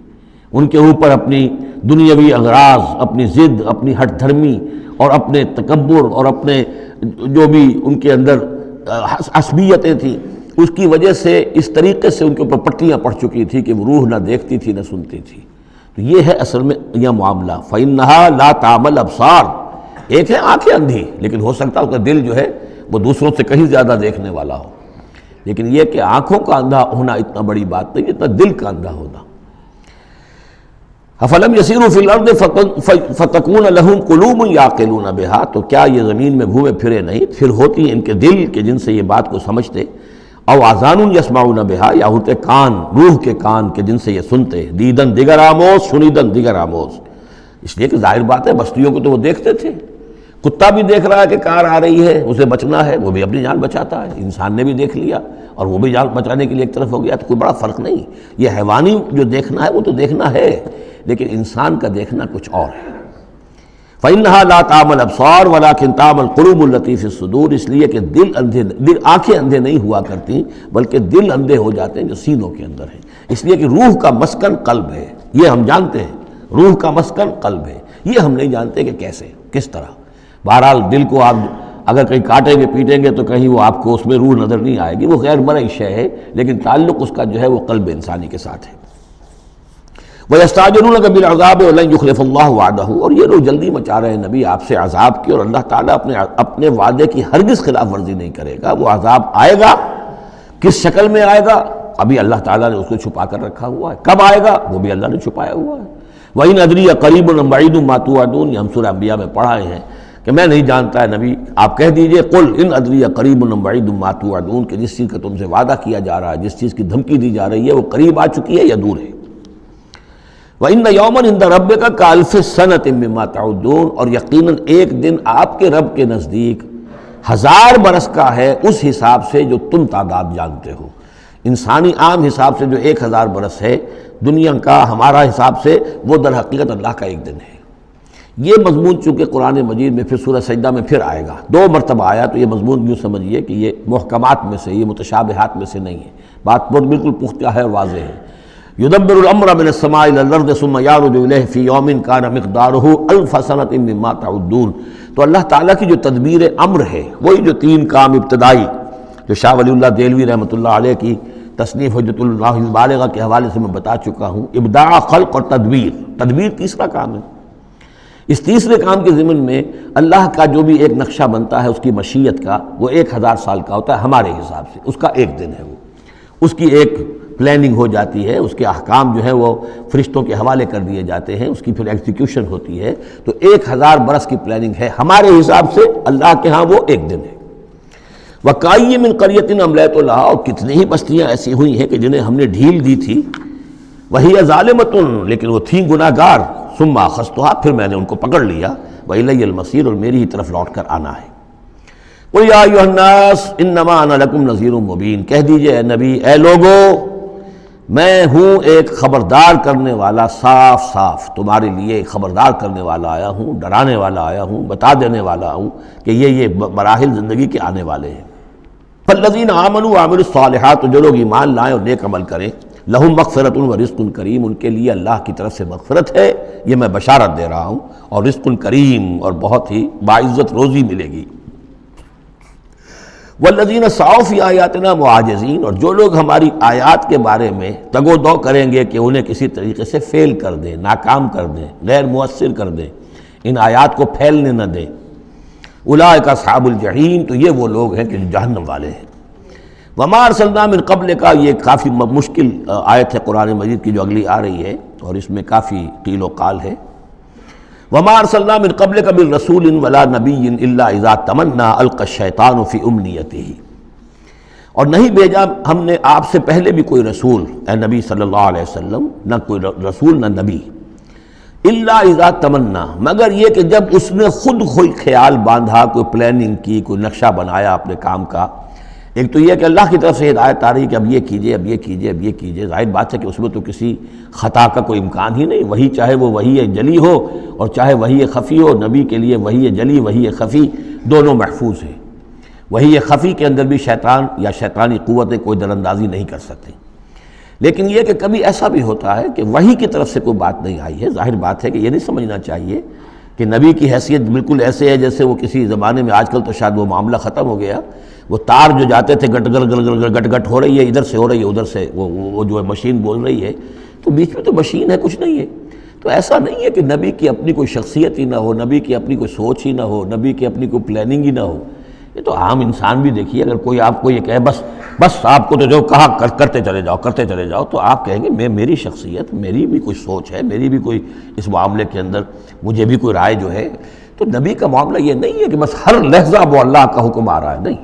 ان کے اوپر اپنی دنیاوی اغراض، اپنی ضد، اپنی ہٹ دھرمی اور اپنے تکبر اور اپنے جو بھی ان کے اندر عصبیتیں تھیں، اس کی وجہ سے اس طریقے سے ان کے اوپر پٹیاں پڑ چکی تھی کہ وہ روح نہ دیکھتی تھی نہ سنتی تھی۔ تو یہ ہے اصل میں یہ معاملہ، فَإِنَّهَا لَا تَعْمَى الْأَبْصَارُ، ایک ہے آنکھیں اندھی، لیکن ہو سکتا ہے اس کا دل جو ہے وہ دوسروں سے کہیں زیادہ دیکھنے والا ہو، لیکن یہ کہ آنکھوں کا اندھا ہونا اتنا بڑی بات نہیں، اتنا دل کا اندھا ہونا۔ أَفَلَمْ يَسِيرُوا فِي الْأَرْضِ فَتَكُونَ لَهُمْ قُلُوبٌ يَعْقِلُونَ بِهَا، تو کیا یہ زمین میں گھومے پھرے نہیں، پھر ہوتی ہیں ان کے دل کہ جن سے یہ بات کو سمجھتے، او آذان یسمعون بها، یا ہوتے کان، روح کے کان کہ جن سے یہ سنتے، دیدن دیگر آموز شنیدن دیگر آموز، اس لیے کہ ظاہر بات ہے بستیوں کو تو وہ دیکھتے تھے، کتا بھی دیکھ رہا ہے کہ کار آ رہی ہے، اسے بچنا ہے، وہ بھی اپنی جان بچاتا ہے، انسان نے بھی دیکھ لیا اور وہ بھی جان بچانے کے لیے ایک طرف ہو گیا، تو کوئی بڑا فرق نہیں۔ یہ حیوانی جو دیکھنا ہے وہ تو دیکھنا ہے، لیکن انسان کا دیکھنا کچھ اور ہے۔ فَإِنَّهَا لَا تَعْمَى الْأَبْصَارُ وَلَكِنْ تَعْمَى الْقُلُوبُ الَّتِي فِي الصُّدُورِ، اس لیے کہ دل آنکھیں اندھے نہیں ہوا کرتی، بلکہ دل اندھے ہو جاتے ہیں جو سینوں کے اندر ہیں، اس لیے کہ روح کا مسکن قلب ہے، یہ ہم جانتے ہیں، روح کا مسکن قلب ہے، یہ ہم نہیں جانتے کہ کیسے، کس طرح۔ بہرحال دل کو آپ اگر کہیں کاٹیں گے پیٹیں گے تو کہیں وہ آپ کو اس میں روح نظر نہیں آئے گی، وہ غیر مرئی شے ہے، لیکن تعلق اس کا جو ہے وہ قلب انسانی کے ساتھ ہے۔ وَيَسْتَعْجِلُونَكَ بِالْعَذَابِ وَلَنْ يُخْلِفَ اللَّهُ وَعْدَهُ، اور یہ لوگ جلدی مچا رہے ہیں نبی آپ سے عذاب کی، اور اللہ تعالیٰ اپنے وعدے کی ہرگز خلاف ورزی نہیں کرے گا۔ وہ عذاب آئے گا، کس شکل میں آئے گا ابھی اللہ تعالیٰ نے اس کو چھپا کر رکھا ہوا ہے، کب آئے گا وہ بھی اللہ نے چھپایا ہوا ہے۔ وَإِنْ أَدْرِي أَقَرِيبٌ أَمْ بَعِيدٌ مَا تُوعَدُونَ، یہ ہم سورہ انبیاء میں پڑھائے ہیں کہ میں نہیں جانتا ہے نبی، آپ کہہ دیجئے قُلْ إِنْ أَدْرِي أَقَرِيبٌ أَمْ بَعِيدٌ مَا تُوعَدُونَ، کہ جس چیز کا تم سے وعدہ کیا جا رہا ہے، جس چیز کی دھمکی دی جا رہی ہے، وہ قریب آ چکی ہے یا دور ہے۔ وَإِنَّ يَوْمًا عِندَ رَبِّكَ كَأَلْفِ سَنَةٍ مِّمَّا تَعُدُّونَ، اور یقیناً ایک دن آپ کے رب کے نزدیک 1000 برس کا ہے اس حساب سے جو تم تعداد جانتے ہو۔ انسانی عام حساب سے جو 1000 برس ہے، دنیا کا ہمارا حساب سے وہ در حقیقت اللہ کا ایک دن ہے۔ یہ مضمون چونکہ قرآن مجید میں پھر سورہ سجدہ میں پھر آئے گا، 2 مرتبہ آیا، تو یہ مضمون یوں سمجھیے کہ یہ محکمات میں سے، یہ متشابہات میں سے نہیں ہے، بات بہت بالکل پختہ ہے اور واضح ہے۔ يُدَبِّرُ الْأَمْرَ مِنَ السَّمَاءِ إِلَى الْأَرْضِ ثُمَّ يَعْرُجُ إِلَيْهِ فِي يَوْمٍ كَانَ مِقْدَارُهُ أَلْفَ سَنَةٍ مِّمَّا تَعُدُّونَ، تو اللہ تعالیٰ کی جو تدبیر امر ہے، وہی جو 3 کام ابتدائی جو شاہ ولی اللہ دہلوی رحمۃ اللہ علیہ کی تصنیف حجت اللہ البالغہ کے حوالے سے میں بتا چکا ہوں، ابداع، خلق اور تدبیر تیسرا کام ہے۔ اس تیسرے کام کے ضمن میں اللہ کا جو بھی ایک نقشہ بنتا ہے اس کی مشیت کا، وہ 1000 سال کا ہوتا ہے ہمارے حساب سے، اس کا ایک دن ہے، وہ اس کی ایک پلاننگ ہو جاتی ہے، اس کے احکام جو ہیں وہ فرشتوں کے حوالے کر دیے جاتے ہیں، اس کی پھر ایگزیکیوشن ہوتی ہے، تو 1000 برس کی پلاننگ ہے ہمارے حساب سے، اللہ کے ہاں وہ ایک دن ہے۔ وَكَأَيٍّ مِّن قَرْيَةٍ أَمْلَيْتُ لَهَا، اور کتنی ہی بستیاں ایسی ہوئی ہیں کہ جنہیں ہم نے ڈھیل دی تھی، وَهِيَ ظَالِمَةٌ، لیکن وہ تھیں گناہ گار، ثُمَّ أَخَذْتُهَا، پھر میں نے ان کو پکڑ لیا، وَإِلَيَّ الْمَصِيرُ، اور میری ہی طرف لوٹ کر آنا ہے۔ قُلْ يَا أَيُّهَا النَّاسُ إِنَّمَا أَنَا لَكُمْ نَذِيرٌ مُّبِينٌ، کہہ دیجئے اے نبی، اے لوگو، میں ہوں ایک خبردار کرنے والا، صاف صاف تمہارے لیے خبردار کرنے والا آیا ہوں، ڈرانے والا آیا ہوں، بتا دینے والا ہوں کہ یہ مراحل زندگی کے آنے والے ہیں۔ فالذین آمنوا وعملوا الصالحات، جو لوگ ایمان لائیں اور نیک عمل کریں، لہم مغفرۃ ورزق کریم، ان کے لیے اللہ کی طرف سے مغفرت ہے، یہ میں بشارت دے رہا ہوں، اور رزق کریم، اور بہت ہی باعزت روزی ملے گی۔ والذین سعوا فی آیاتنا معاجزین، اور جو لوگ ہماری آیات کے بارے میں تگ و دو کریں گے کہ انہیں کسی طریقے سے فیل کر دیں، ناکام کر دیں، غیر مؤثر کر دیں، ان آیات کو پھیلنے نہ دیں، اولئک اصحاب الجحیم، تو یہ وہ لوگ ہیں کہ جو جہنم والے ہیں۔ وما ارسلنا من قبل کا، یہ کافی مشکل آیت ہے قرآن مجید کی جو اگلی آ رہی ہے، اور اس میں کافی قیل و قال ہے۔ وما ارسلنا من قبلک من رسول ولا نبی الا اذا تمنى القى الشیطان فی امنیتہ، اور نہیں بھیجا ہم نے آپ سے پہلے بھی کوئی رسول، اے نبی صلی اللہ علیہ وسلم، نہ کوئی رسول نہ نبی، الا اذا تمنا، مگر یہ کہ جب اس نے خود خیال باندھا، کوئی پلاننگ کی، کوئی نقشہ بنایا اپنے کام کا، ایک تو یہ کہ اللہ کی طرف سے ہدایت آ رہی کہ اب یہ کیجئے، اب یہ کیجئے، اب یہ کیجئے، ظاہر بات ہے کہ اس میں تو کسی خطا کا کوئی امکان ہی نہیں، وہی چاہے وہ وحی جلی ہو اور چاہے وحی خفی ہو، نبی کے لیے وحی جلی وحی خفی دونوں محفوظ ہیں۔ وحی خفی کے اندر بھی شیطان یا شیطانی قوتیں کوئی دراندازی نہیں کر سکتے، لیکن یہ کہ کبھی ایسا بھی ہوتا ہے کہ وحی کی طرف سے کوئی بات نہیں آئی ہے۔ ظاہر بات ہے کہ یہ نہیں سمجھنا چاہیے کہ نبی کی حیثیت بالکل ایسے ہے جیسے وہ کسی زمانے میں، آج کل تو شاید وہ معاملہ ختم ہو گیا، وہ تار جو جاتے تھے گٹ گٹ گٹ گٹ گٹ گٹ ہو رہی ہے، ادھر سے ہو رہی ہے ادھر سے وہ جو ہے مشین بول رہی ہے، تو بیچ میں تو مشین ہے، کچھ نہیں ہے۔ تو ایسا نہیں ہے کہ نبی کی اپنی کوئی شخصیت ہی نہ ہو، نبی کی اپنی کوئی سوچ ہی نہ ہو، نبی کی اپنی کوئی پلاننگ ہی نہ ہو۔ یہ تو عام انسان بھی دیکھیے، اگر کوئی آپ کو یہ کہے بس آپ کو تو جو کہا کرتے چلے جاؤ، تو آپ کہیں گے میری شخصیت، میری بھی کوئی سوچ ہے، میری بھی کوئی اس معاملے کے اندر مجھے بھی کوئی رائے جو ہے۔ تو نبی کا معاملہ یہ نہیں ہے کہ بس ہر لحظہ وہ اللہ کا حکم آ رہا ہے، نہیں،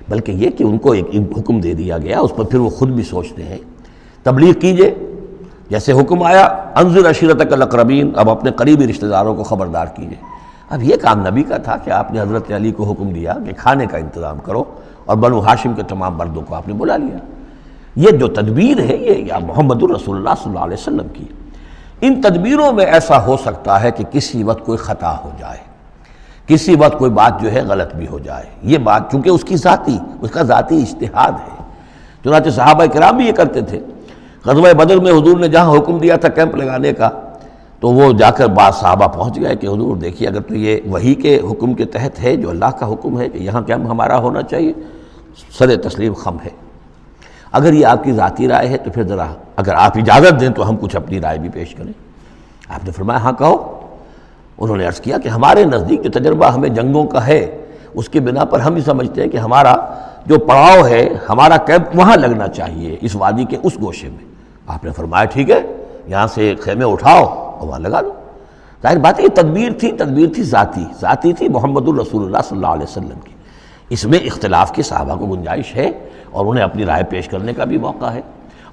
بلکہ یہ کہ ان کو ایک حکم دے دیا گیا، اس پر پھر وہ خود بھی سوچتے ہیں۔ تبلیغ کیجئے، جیسے حکم آیا انذر عشیرتک الاقربین، اب اپنے قریبی رشتہ داروں کو خبردار کیجئے۔ اب یہ کام نبی کا تھا کہ آپ نے حضرت علی کو حکم دیا کہ کھانے کا انتظام کرو، اور بنو ہاشم کے تمام مردوں کو آپ نے بلا لیا۔ یہ جو تدبیر ہے یہ یا محمد الرسول اللہ صلی اللہ علیہ وسلم کی، ان تدبیروں میں ایسا ہو سکتا ہے کہ کسی وقت کوئی خطا ہو جائے، کسی وقت کوئی بات جو ہے غلط بھی ہو جائے۔ یہ بات چونکہ اس کا ذاتی اجتہاد ہے، چنانچہ صحابہ کرام بھی یہ کرتے تھے۔ غزوہ بدر میں حضور نے جہاں حکم دیا تھا کیمپ لگانے کا، تو وہ جا کر بعض صحابہ پہنچ گئے کہ حضور دیکھیے اگر تو یہ وحی کے حکم کے تحت ہے، جو اللہ کا حکم ہے کہ یہاں کیمپ ہمارا ہونا چاہیے، سر تسلیم خم ہے۔ اگر یہ آپ کی ذاتی رائے ہے تو پھر ذرا اگر آپ اجازت دیں تو ہم کچھ اپنی رائے بھی پیش کریں۔ آپ نے فرمایا ہاں کہو۔ انہوں نے عرض کیا کہ ہمارے نزدیک جو تجربہ ہمیں جنگوں کا ہے، اس کی بنا پر ہم ہی سمجھتے ہیں کہ ہمارا جو پڑاؤ ہے، ہمارا کیمپ وہاں لگنا چاہیے، اس وادی کے اس گوشے میں۔ آپ نے فرمایا ٹھیک ہے، یہاں سے خیمے اٹھاؤ اور وہاں لگا دو۔ ظاہر بات ہے یہ تدبیر تھی ذاتی تھی محمد الرسول اللہ صلی اللہ علیہ وسلم کی۔ اس میں اختلاف کی صحابہ کو گنجائش ہے اور انہیں اپنی رائے پیش کرنے کا بھی موقع ہے۔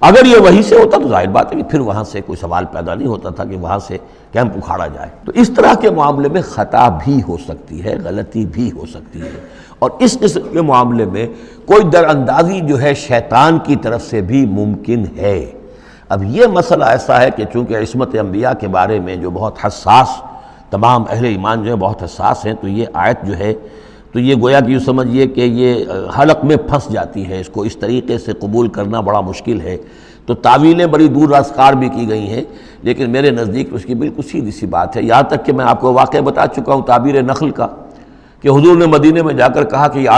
اگر یہ وہی سے ہوتا تو ظاہر بات ہے کہ پھر وہاں سے کوئی سوال پیدا نہیں ہوتا تھا کہ وہاں سے کیمپ اکھاڑا جائے۔ تو اس طرح کے معاملے میں خطا بھی ہو سکتی ہے، غلطی بھی ہو سکتی ہے، اور اس قسم کے معاملے میں کوئی در اندازی جو ہے شیطان کی طرف سے بھی ممکن ہے۔ اب یہ مسئلہ ایسا ہے کہ چونکہ عصمت انبیاء کے بارے میں جو بہت حساس، تمام اہل ایمان جو ہے بہت حساس ہیں، تو یہ آیت جو ہے تو یہ گویا کہ یوں سمجھیے کہ یہ حلق میں پھنس جاتی ہے، اس کو اس طریقے سے قبول کرنا بڑا مشکل ہے۔ تو تعویلیں بڑی دور راسکار بھی کی گئی ہیں، لیکن میرے نزدیک اس کی بالکل سیدھی سی بات ہے۔ یہاں تک کہ میں آپ کو واقعہ بتا چکا ہوں تعبیر نخل کا، کہ حضور نے مدینے میں جا کر کہا کہ یہ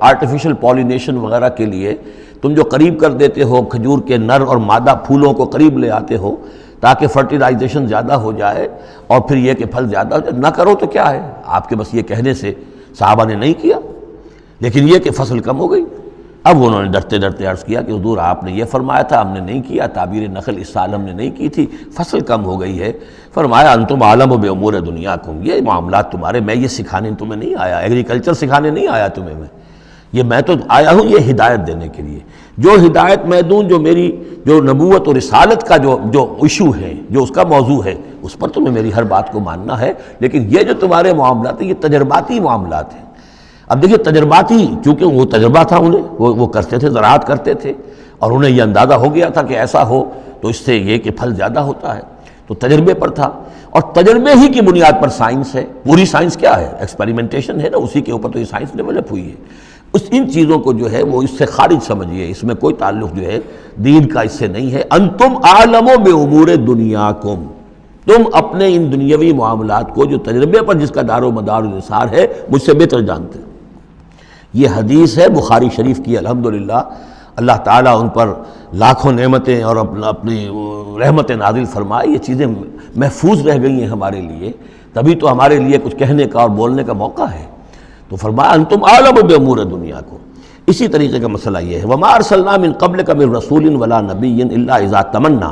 آرٹیفیشل پولینیشن وغیرہ کے لیے تم جو قریب کر دیتے ہو کھجور کے نر اور مادہ پھولوں کو قریب لے آتے ہو تاکہ فرٹیلائزیشن زیادہ ہو جائے اور پھر یہ کہ پھل زیادہ ہو جائے، نہ کرو تو کیا ہے، آپ کے بس یہ کہنے سے صحابہ نے نہیں کیا، لیکن یہ کہ فصل کم ہو گئی۔ اب انہوں نے ڈرتے ڈرتے عرض کیا کہ حضور آپ نے یہ فرمایا تھا، ہم نے نہیں کیا، تعبیر نخل اس سال ہم نے نہیں کی تھی، فصل کم ہو گئی ہے۔ فرمایا انتم عالم بامور دنیاکم، یہ معاملات تمہارے، میں یہ سکھانے تمہیں نہیں آیا، ایگریکلچر سکھانے نہیں آیا تمہیں میں تو آیا ہوں یہ ہدایت دینے کے لیے۔ جو ہدایت میں دوں، جو میری جو نبوت اور رسالت کا جو ایشو ہے، جو اس کا موضوع ہے، اس پر تمہیں میری ہر بات کو ماننا ہے، لیکن یہ جو تمہارے معاملات ہیں یہ تجرباتی معاملات ہیں۔ اب دیکھیے تجرباتی، چونکہ وہ تجربہ تھا انہیں، وہ کرتے تھے، زراعت کرتے تھے، اور انہیں یہ اندازہ ہو گیا تھا کہ ایسا ہو تو اس سے یہ کہ پھل زیادہ ہوتا ہے، تو تجربے پر تھا، اور تجربے ہی کی بنیاد پر سائنس ہے۔ پوری سائنس کیا ہے؟ ایکسپیریمنٹیشن ہے نا، اسی کے اوپر تو یہ سائنس ڈیولپ ہوئی ہے۔ ان چیزوں کو جو ہے وہ اس سے خارج سمجھیے، اس میں کوئی تعلق جو ہے دین کا اس سے نہیں ہے۔ انتم اعلم بامور دنیاکم، تم اپنے ان دنیاوی معاملات کو جو تجربے پر جس کا دار و مدار و نثار ہے مجھ سے بہتر جانتے ہیں۔ یہ حدیث ہے بخاری شریف کی، الحمدللہ اللہ تعالیٰ ان پر لاکھوں نعمتیں اور اپنی رحمتیں نازل فرمائے، یہ چیزیں محفوظ رہ گئی ہیں ہمارے لیے، تبھی تو ہمارے لیے کچھ کہنے کا اور بولنے کا موقع ہے۔ تو فرمایا انتم اعلم بامور دنیاکم۔ اسی طریقے کا مسئلہ یہ ہے، وما ارسلنا من قبلک من رسول ولا نبی الا اذا تمنا،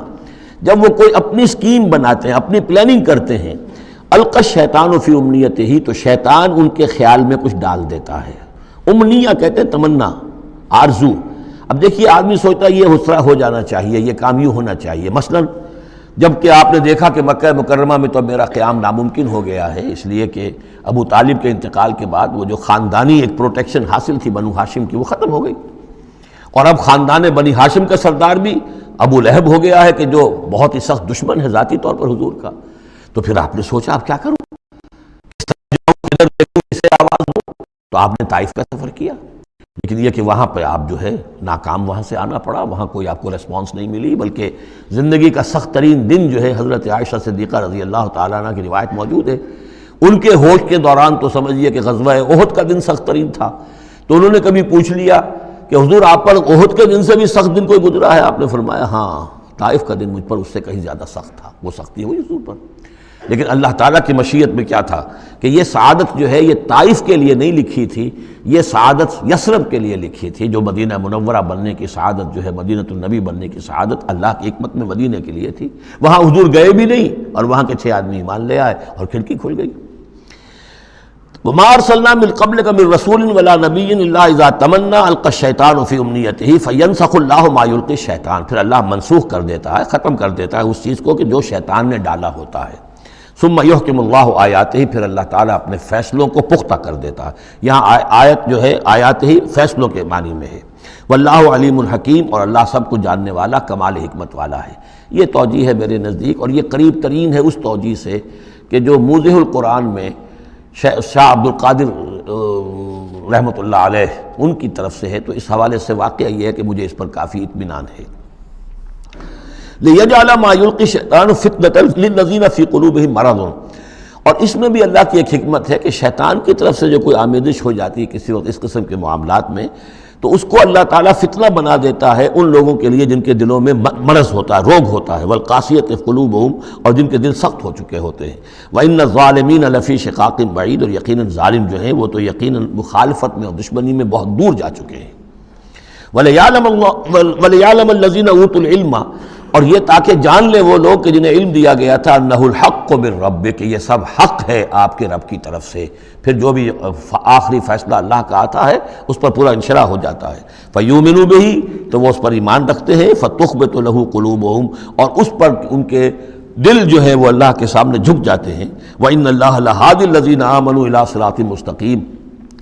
جب وہ کوئی اپنی اسکیم بناتے ہیں، اپنی پلاننگ کرتے ہیں، القی الشیطان فی امنیتہ، تو شیطان ان کے خیال میں کچھ ڈال دیتا ہے۔ امنیہ کہتے ہیں تمنا، آرزو۔ اب دیکھیے آدمی سوچتا ہے یہ حسرہ ہو جانا چاہیے، یہ کام یوں ہونا چاہیے، مثلا جبکہ آپ نے دیکھا کہ مکہ مکرمہ میں تو میرا قیام ناممکن ہو گیا ہے، اس لیے کہ ابو طالب کے انتقال کے بعد وہ جو خاندانی ایک پروٹیکشن حاصل تھی بنو ہاشم کی، وہ ختم ہو گئی، اور اب خاندان بنی ہاشم کا سردار بھی ابو لہب ہو گیا ہے کہ جو بہت ہی سخت دشمن ہے ذاتی طور پر حضور کا۔ تو پھر آپ نے سوچا اب کیا کروں، کس طرح جاؤں، کدھر دیکھوں، کسے آواز دوں؟ تو آپ نے طائف کا سفر کیا، لیکن یہ کہ وہاں پہ آپ جو ہے ناکام وہاں سے آنا پڑا، وہاں کوئی آپ کو ریسپانس نہیں ملی، بلکہ زندگی کا سخت ترین دن جو ہے حضرت عائشہ صدیقہ رضی اللہ تعالیٰ عنہ کی روایت موجود ہے، ان کے ہوش کے دوران تو سمجھیے کہ غزوہ احد کا دن سخت ترین تھا، تو انہوں نے کبھی پوچھ لیا کہ حضور آپ پر احد کے دن سے بھی سخت دن کوئی گزرا ہے؟ آپ نے فرمایا ہاں، طائف کا دن مجھ پر اس سے کہیں زیادہ سخت تھا، وہ سختی ہوئی حضور پر۔ لیکن اللہ تعالیٰ کی مشیت میں کیا تھا کہ یہ سعادت جو ہے یہ طائف کے لیے نہیں لکھی تھی، یہ سعادت یثرب کے لیے لکھی تھی، جو مدینہ منورہ بننے کی سعادت جو ہے، مدینہ النبی بننے کی سعادت اللہ کی حکمت میں مدینہ کے لیے تھی۔ وہاں حضور گئے بھی نہیں اور وہاں کے 6 آدمی ایمان لے آئے اور کھڑکی کھل گئی۔ وَمَا أَرْسَلْنَا مِن قَبْلِكَ مِن رَّسُولٍ وَلَا نَبِيٍّ إِلَّا إِذَا تَمَنَّىٰ أَلْقَى الشَّيْطَانُ فِي أُمْنِيَّتِهِ فَيَنسَخُ اللَّهُ مَا يُلْقِي الشَّيْطَانُ، پھر اللہ منسوخ کر دیتا ہے، ختم کر دیتا ہے اس چیز کو کہ جو شیطان نے ڈالا ہوتا ہے۔ ثُمَّ يُحْكِمُ اللَّهُ آيَاتِهِ، پھر اللہ تعالیٰ اپنے فیصلوں کو پختہ کر دیتا ہے۔ یہاں آیت جو ہے آیات ہی فیصلوں کے معنی میں ہے۔ وَاللَّهُ عَلِيمٌ حَكِيمٌ، اور اللہ سب کچھ جاننے والا کمال حکمت والا ہے۔ یہ توجیہ ہے میرے نزدیک، اور یہ قریب ترین ہے اس توجیہ سے کہ جو موضح القرآن میں شاہ عبد القادر رحمۃ اللہ علیہ ان کی طرف سے ہے، تو اس حوالے سے واقعہ یہ ہے کہ مجھے اس پر کافی اطمینان ہے۔ لِيَجْعَلَ مَا يُلْقِي الشَّيْطَانُ فِتْنَةً لِلَّذِينَ فِي قُلُوبِهِم مَرَضٌ، اور اس میں بھی اللہ کی ایک حکمت ہے کہ شیطان کی طرف سے جو کوئی آمیزش ہو جاتی ہے کسی وقت اس قسم کے معاملات میں، تو اس کو اللہ تعالیٰ فتنہ بنا دیتا ہے ان لوگوں کے لیے جن کے دلوں میں مرض ہوتا ہے، روگ ہوتا ہے، والقاسیۃ قلوبہم، اور جن کے دل سخت ہو چکے ہوتے ہیں۔ وَإِنَّ الظَّالِمِينَ لَفِي شِقَاقٍ بَعِيدٍ، اور یقیناً ظالم جو ہیں وہ تو یقیناً مخالفت میں اور دشمنی میں بہت دور جا چکے ہیں۔ وَلِيَعْلَمَ الَّذِينَ أُوتُوا الْعِلْمَ، اور یہ تاکہ جان لے وہ لوگ کہ جنہیں علم دیا گیا تھا، انہ الحق من ربک، کہ یہ سب حق ہے آپ کے رب کی طرف سے، پھر جو بھی آخری فیصلہ اللہ کا آتا ہے اس پر پورا انشراح ہو جاتا ہے۔ فیؤمنوا بہ، تو وہ اس پر ایمان رکھتے ہیں، فتخبت لہ قلوبہم، اور اس پر ان کے دل جو ہے وہ اللہ کے سامنے جھک جاتے ہیں۔ وان اللہ لہادی الذین آمنوا الی صراط مستقیم،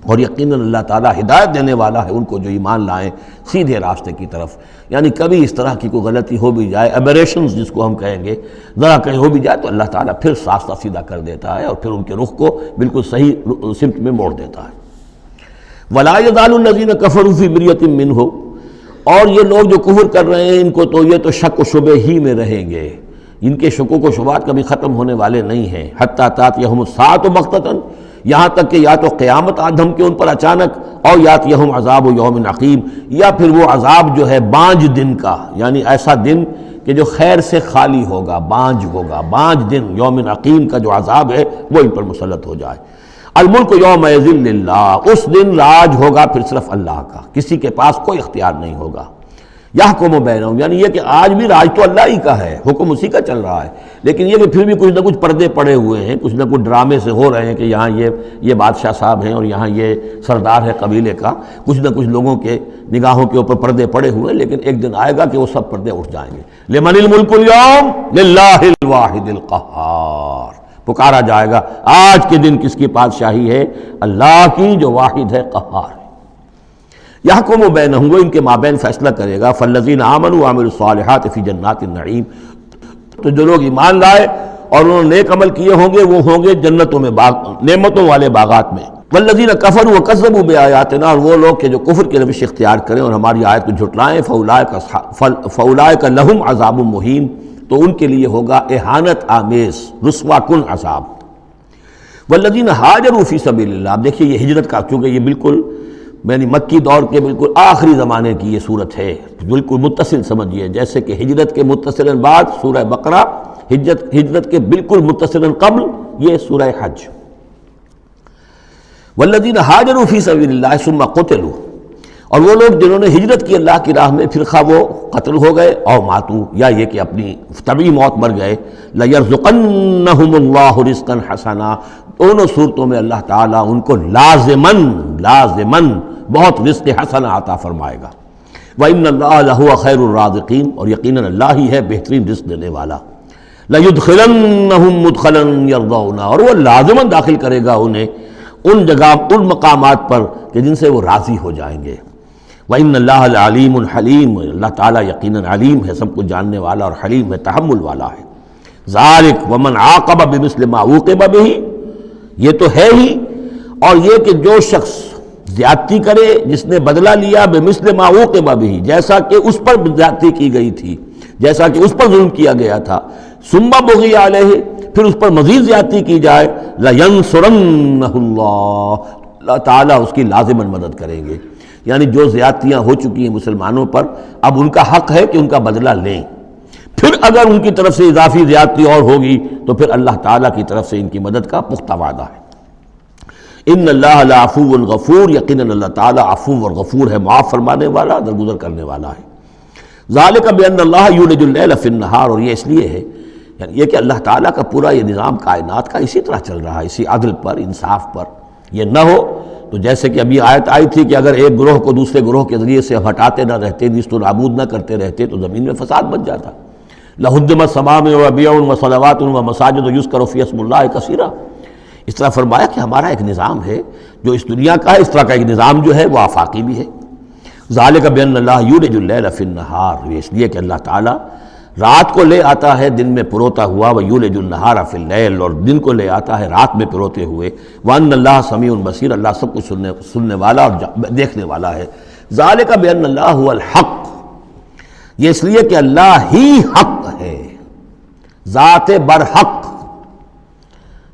اور یقیناً اللہ تعالیٰ ہدایت دینے والا ہے ان کو جو ایمان لائیں سیدھے راستے کی طرف۔ یعنی کبھی اس طرح کی کوئی غلطی ہو بھی جائے، ایبریشنز جس کو ہم کہیں گے، ذرا کہیں ہو بھی جائے تو اللہ تعالیٰ پھر راستہ سیدھا کر دیتا ہے اور پھر ان کے رخ کو بالکل صحیح سمت میں موڑ دیتا ہے۔ وَلَا يَزَالُ الَّذِينَ كَفَرُوا فِي مِرْيَةٍ مِّنْهُ، اور یہ لوگ جو کفر کر رہے ہیں ان کو تو یہ تو شک و شبہ ہی میں رہیں گے، ان کے شکوک و شبہات کبھی ختم ہونے والے نہیں ہیں۔ حتیٰ تأتیہم الساعۃ بغتۃ، یہاں تک کہ یا تو قیامت آ دھمکے ان پر اچانک، اور یاتیہم عذاب یوم عقیم، یا پھر وہ عذاب جو ہے بانج دن کا، یعنی ایسا دن کہ جو خیر سے خالی ہوگا، بانج ہوگا، بانج دن، یوم عقیم کا جو عذاب ہے وہ ان پر مسلط ہو جائے۔ الملک یومئذ للہ، اس دن راج ہوگا پھر صرف اللہ کا، کسی کے پاس کوئی اختیار نہیں ہوگا۔ یحکم بینہم، یعنی یہ کہ آج بھی راج تو اللہ ہی کا ہے، حکم اسی کا چل رہا ہے، لیکن یہ کہ پھر بھی کچھ نہ کچھ پردے پڑے ہوئے ہیں، کچھ نہ کچھ ڈرامے سے ہو رہے ہیں کہ یہاں یہ بادشاہ صاحب ہیں اور یہاں یہ سردار ہے قبیلے کا، کچھ نہ کچھ لوگوں کے نگاہوں کے اوپر پردے پڑے ہوئے ہیں، لیکن ایک دن آئے گا کہ وہ سب پردے اٹھ جائیں گے۔ لمن الملک اليوم للہ الواحد القہار، پکارا جائے گا آج کے دن کس کی بادشاہی ہے؟ اللہ کی جو واحد ہے، قہار ہے۔ یحکم بینہم، وہ ان کے مابین فیصلہ کرے گا۔ فالذین آمنوا وعملوا الصالحات فی جنات النعیم، تو جو لوگ ایمان لائے اور انہوں نے نیک عمل کیے ہوں گے وہ ہوں گے جنتوں میں، نعمتوں والے باغات میں۔ والذین کفروا وکذبوا بآیاتنا، اور وہ لوگ کہ جو کفر کی روش اختیار کریں اور ہماری آیت کو جھٹلائیں، فاولئک لہم عذاب مہین، تو ان کے لیے ہوگا اہانت آمیز رسوا کن عذاب۔ والذین ہاجروا فی سبیل اللہ، اب دیکھیے یہ ہجرت کا، کیونکہ یہ بالکل یعنی مکی دور کے بالکل آخری زمانے کی یہ صورت ہے، بالکل متصل سمجھیے، جیسے کہ ہجرت کے متصلاً بعد سورہ بقرہ، ہجرت کے بالکل متصلاً قبل یہ سورہ حج۔ والذین ہاجروا فی سبیل اللہ ثم قتلوا، اور وہ لوگ جنہوں نے ہجرت کی اللہ کی راہ میں، پھر خواہ وہ قتل ہو گئے اور ماتوا، یا یہ کہ اپنی طبعی موت مر گئے، لَيَرْزُقَنَّهُمُ اللَّهُ رِزْقًا حَسَنًا، دونوں صورتوں میں اللہ تعالیٰ ان کو لازماً بہت رزق حسن عطا فرمائے گا۔ وَإِنَّ اللَّهَ لَهُوَ خَيْرُ الرَّازِقِينَ، اور یقیناً اللہ ہی ہے بہترین رزق دینے والا۔ لَيُدْخِلَنَّهُمْ مُدْخَلًا يَرْضَوْنَ، اور وہ لازماً داخل کرے گا انہیں ان جگہ ان مقامات پر کہ جن سے وہ راضی ہو جائیں گے۔ وَإِنَّ اللَّهَ لَعَلِيمٌ حَلِيمٌ، اللہ تعالیٰ یقیناً علیم ہے، سب کچھ جاننے والا، اور حلیم ہے، تحمل والا ہے۔ ذَلِكَ وَمَنْ عَاقَبَ بِمِثْلِ مَا عُوقِبَ بِهِ، یہ تو ہے ہی، اور یہ کہ جو شخص زیادتی کرے، جس نے بدلہ لیا بِمِثْلِ مَا عُوقِبَ بِهِ، جیسا کہ اس پر زیادتی کی گئی تھی، جیسا کہ اس پر ظلم کیا گیا تھا، ثُمَّ بُغِيَ عَلَيْهِ، پھر اس پر مزید زیادتی کی جائے، لَيَنْصُرَنَّهُ اللَّهُ، اللہ تعالیٰ اس کی لازماً مدد کریں گے۔ یعنی جو زیادتیاں ہو چکی ہیں مسلمانوں پر، اب ان کا حق ہے کہ ان کا بدلہ لیں، پھر اگر ان کی طرف سے اضافی زیادتی اور ہوگی تو پھر اللہ تعالیٰ کی طرف سے ان کی مدد کا پختہ وعدہ ہے۔ ان اللہ لعفو غفور، یقیناً اللہ تعالیٰ عفو اور غفور ہے، معاف فرمانے والا، درگزر کرنے والا ہے۔ ذالک بان اللہ یولج اللیل فی النہار، اور یہ اس لیے ہے، یعنی یہ کہ اللہ تعالیٰ کا پورا یہ نظام کائنات کا اسی طرح چل رہا ہے، اسی عدل پر، انصاف پر۔ یہ نہ ہو تو جیسے کہ ابھی آیت آئی تھی کہ اگر ایک گروہ کو دوسرے گروہ کے ذریعے سے ہٹاتے نہ رہتے، نیست و نابود نہ کرتے رہتے، تو زمین میں فساد بچ جاتا۔ لَهُدِّمَتْ صَوَامِعُ وَبِيَعٌ وَصَلَوَاتٌ وَمَسَاجِدُ يُذْكَرُ فِيهَا اسْمُ اللَّهِ كَثِيرًا، اس طرح فرمایا کہ ہمارا ایک نظام ہے جو اس دنیا کا ہے، اس طرح کا ایک نظام جو ہے وہ آفاقی بھی ہے۔ ذَلِكَ بِأَنَّ اللَّهَ يُولِجُ اللَّيْلَ فِي النَّهَارِ، یہ اس لیے کہ اللہ تعالیٰ رات کو لے آتا ہے دن میں پروتا ہوا، وَيُولِجُ النَّهَارَ فِي اللَّيْلِ، اور دن کو لے آتا ہے رات میں پروتے ہوئے، وَأَنَّ اللَّهَ سَمِيعٌ بَصِيرٌ، اللہ سب کچھ سننے والا اور دیکھنے والا ہے۔ ذَلِكَ بِأَنَّ اللَّهَ هُوَ الْحَقُّ، یہ اس لیے کہ اللہ ہی حق ہے، ذات برحق،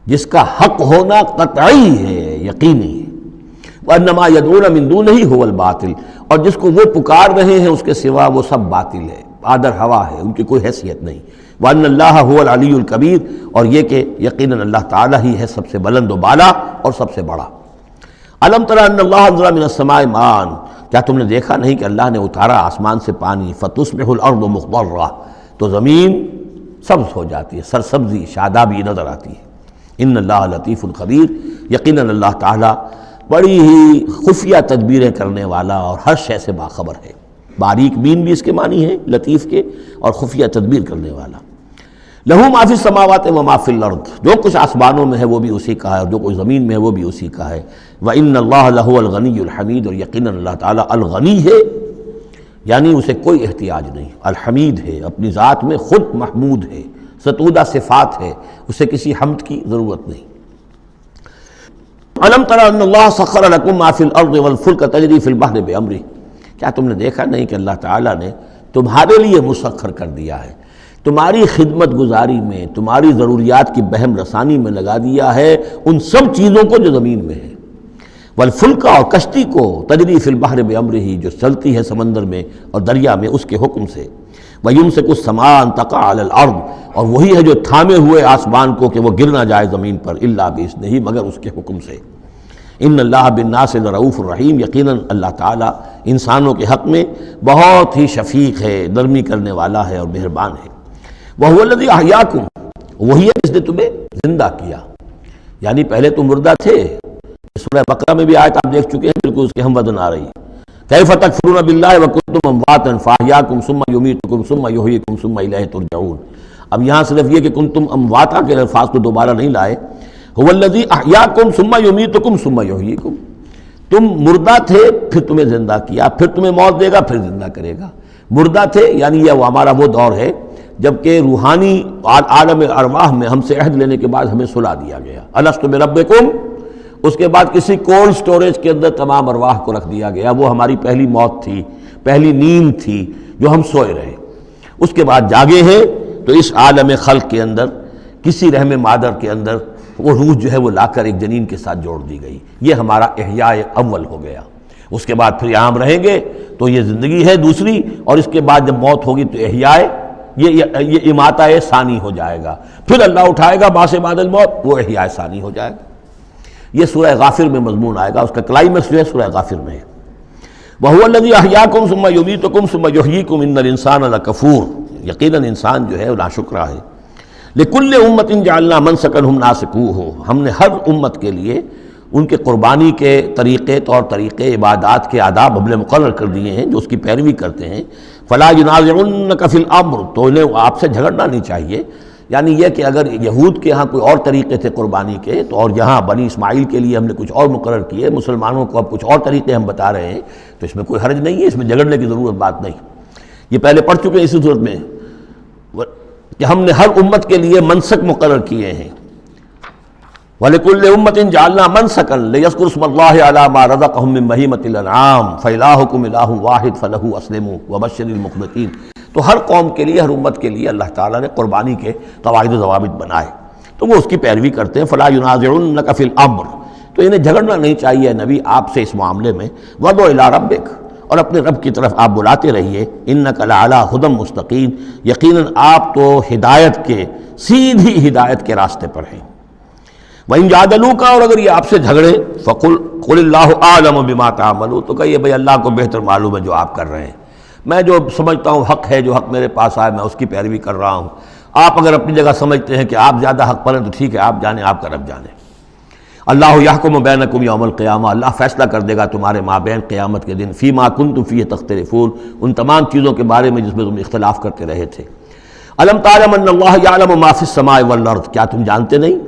جس کا حق ہونا قطعی ہے، یقینی ہے۔ وَأَنَّ مَا يَدْعُونَ مِن دُونِهِ هُوَ الْبَاطِلُ، اور جس کو وہ پکار رہے ہیں اس کے سوا وہ سب باطل ہے، آدر ہوا ہے، ان کی کوئی حیثیت نہیں۔ وَأَنَّ اللَّهَ هُوَ الْعَلِيُّ الْكَبِيرُ، اور یہ کہ یقیناً اللہ تعالیٰ ہی ہے سب سے بلند و بالا اور سب سے بڑا۔ أَلَمْ تَرَ أَنَّ اللَّهَ أَنزَلَ مِنَ السَّمَاءِ مَاءً، کیا تم نے دیکھا نہیں کہ اللہ نے اتارا آسمان سے پانی، فَتُصْبِحُ الْأَرْضُ مُخْضَرَّةً، تو زمین سبز ہو جاتی ہے، سرسبزی، شادابی نظر آتی ہے۔ ان اللہ لطیف خبیر، یقیناً اللہ تعالیٰ بڑی ہی خفیہ تدبیریں کرنے والا اور ہر شے سے باخبر ہے۔ باریک بین بھی اس کے معنی ہے لطیف کے، اور خفیہ تدبیر کرنے والا۔ لہو ما فی السماوات و ما فی الارض، جو کچھ آسمانوں میں ہے وہ بھی اسی کا ہے، اور جو کچھ زمین میں ہے وہ بھی اسی کا ہے۔ وَإِنَّ اللَّهَ لَهُوَ الْغَنِيُّ الْحَمِيدُ، اور یقیناً اللہ تعالیٰ الغنی ہے، یعنی اسے کوئی احتیاج نہیں، الحمید ہے، اپنی ذات میں خود محمود ہے، ستودہ صفات ہے، اسے کسی حمد کی ضرورت نہیں۔ أَلَمْ تَرَ أَنَّ اللَّهَ سَخَّرَ لَكُم مَّا فِي الْأَرْضِ وَالْفُلْكَ تَجْرِي فِي الْبَحْرِ بِأَمْرِهِ، کیا تم نے دیکھا نہیں کہ اللہ تعالیٰ نے تمہارے لیے مسخر کر دیا ہے، تمہاری خدمت گزاری میں، تمہاری ضروریات کی بہم رسانی میں لگا دیا ہے ان سب چیزوں کو جو زمین میں ہے، والفلک، اور کشتی کو، تجری فی البحر بامرہ، جو چلتی ہے سمندر میں اور دریا میں اس کے حکم سے، ویمسک السماء ان تقع علی الارض، اور وہی ہے جو تھامے ہوئے آسمان کو کہ وہ گر نہ جائے زمین پر، الا باذنہ، مگر اس کے حکم سے۔ ان اللہ بالناس لرؤوف الرحیم، یقیناً اللہ تعالیٰ انسانوں کے حق میں بہت ہی شفیق ہے، نرمی کرنے والا ہے اور مہربان ہے۔ وَهُوَ الَّذِي أَحْيَاكُمْ، وہی ہے جس نے تمہیں زندہ کیا، یعنی پہلے تم مردہ تھے۔ سورہ بقرہ میں بھی آیت آپ دیکھ چکے ہیں، بالکل اس کے ہم وزن آ رہی ہے۔ کیف تکفرون باللہ وکنتم امواتا فاحیاکم ثم یمیتکم ثم یحییکم ثم الیہ ترجعون۔ اب یہاں صرف یہ کہ کنتم امواتا کے الفاظ کو دوبارہ نہیں لائے، هو الذی احیاکم ثم یمیتکم ثم یحییکم، تم مردہ تھے پھر تمہیں زندہ کیا، پھر تمہیں موت دے گا، پھر زندہ کرے گا۔ مردہ تھے یعنی یہ ہمارا وہ دور ہے جبکہ روحانی عالم ارواح میں ہم سے عہد لینے کے بعد ہمیں سلا دیا گیا، الست بربکم، اس کے بعد کسی کولڈ سٹوریج کے اندر تمام ارواح کو رکھ دیا گیا، وہ ہماری پہلی موت تھی، پہلی نیند تھی جو ہم سوئے رہے۔ اس کے بعد جاگے ہیں تو اس عالم خلق کے اندر کسی رحم مادر کے اندر وہ روح جو ہے وہ لا کر ایک جنین کے ساتھ جوڑ دی گئی، یہ ہمارا احیاء اول ہو گیا۔ اس کے بعد پھر یہاں ہم رہیں گے تو یہ زندگی ہے دوسری، اور اس کے بعد جب موت ہوگی تو احیاء یہ اماتہ ثانی ہو جائے گا، پھر اللہ اٹھائے گا بعد بعد الموت، وہ احیاء ثانی ہو جائے گا۔ یہ سورہ غافر میں مضمون آئے گا، اس کا کلائمیکس جو ہے سورہ غافر میں ہے۔ وَهُوَ الَّذِي أَحْيَاكُمْ ثُمَّ يُمِيتُكُمْ ثُمَّ يُحْيِيكُمْ إِنَّ الْإِنسَانَ لَكَفُورٌ، یقیناً انسان جو ہے وہ ناشکرا ہے۔ لِكُلِّ أُمَّةٍ جَعَلْنَا مَنْسَكًا هُمْ نَاسِكُوهُ، ہم نے ہر امت کے لیے ان کے قربانی کے طریقے، طور طریقے، عبادات کے آداب ہم نے مقرر کر دیے ہیں جو اس کی پیروی کرتے ہیں۔ فَلَا يُنَازِعُنَّكَ فِي الْأَمْرِ، تو انہیں آپ سے جھگڑنا نہیں چاہیے یعنی یہ کہ اگر یہود کے ہاں کوئی اور طریقے تھے قربانی کے، تو اور یہاں بنی اسماعیل کے لیے ہم نے کچھ اور مقرر کیے، مسلمانوں کو اب کچھ اور طریقے ہم بتا رہے ہیں، تو اس میں کوئی حرج نہیں ہے، اس میں جھگڑنے کی ضرورت بات نہیں۔ یہ پہلے پڑھ چکے ہیں اسی صورت میں کہ ہم نے ہر امت کے لیے منسک مقرر کیے ہیں۔ وَلِكُلِّ أُمَّةٍ جَعَلْنَا مَنسَكًا لِيَذْكُرُوا اسْمَ اللَّهِ عَلَىٰ مَا رَزَقَهُم مِّن بَهِيمَةِ الْأَنْعَامِ فَإِلَٰهُكُمْ إِلَٰهٌ وَاحِدٌ فَلَهُ أَسْلِمُوا وَبَشِّرِ الْمُخْبِتِينَ۔ تو ہر قوم کے لیے، ہر امت کے لیے اللہ تعالیٰ نے قربانی کے قواعد و ضوابط بنائے، تو وہ اس کی پیروی کرتے ہیں۔ فَلَا يُنَازِعُنَّكَ فِي الْأَمْرِ، تو انہیں جھگڑنا نہیں چاہیے نبی آپ سے اس معاملے میں۔ وَادْعُ إِلَىٰ رَبِّكَ، اور اپنے رب کی طرف آپ بلاتے رہیے۔ إِنَّكَ لَعَلَىٰ هُدًى مُسْتَقِيمٍ، یقیناً آپ تو ہدایت کے، سیدھی ہدایت کے راستے پر ہیں۔ وَإِن جَادَلُوكَ، اور اگر یہ آپ سے جھگڑے، فَقُلِ اللَّهُ أَعْلَمُ بِمَا تَعْمَلُونَ، تو کہیے بھئی اللہ کو بہتر معلوم ہے جو آپ کر رہے ہیں، میں جو سمجھتا ہوں حق ہے، جو حق میرے پاس آئے میں اس کی پیروی کر رہا ہوں۔ آپ اگر اپنی جگہ سمجھتے ہیں کہ آپ زیادہ حق پر ہیں تو ٹھیک ہے، آپ جانیں، آپ کا رب جانے۔ اللہ یحکم بینکم یوم القیامہ، اللہ فیصلہ کر دے گا تمہارے مابین قیامت کے دن، فیما کنتم فیہ تختلفون، ان تمام چیزوں کے بارے میں جس میں تم اختلاف کرتے رہے تھے۔ الم تعلم ان اللہ یعلم ما فی السماء والارض، کیا تم جانتے نہیں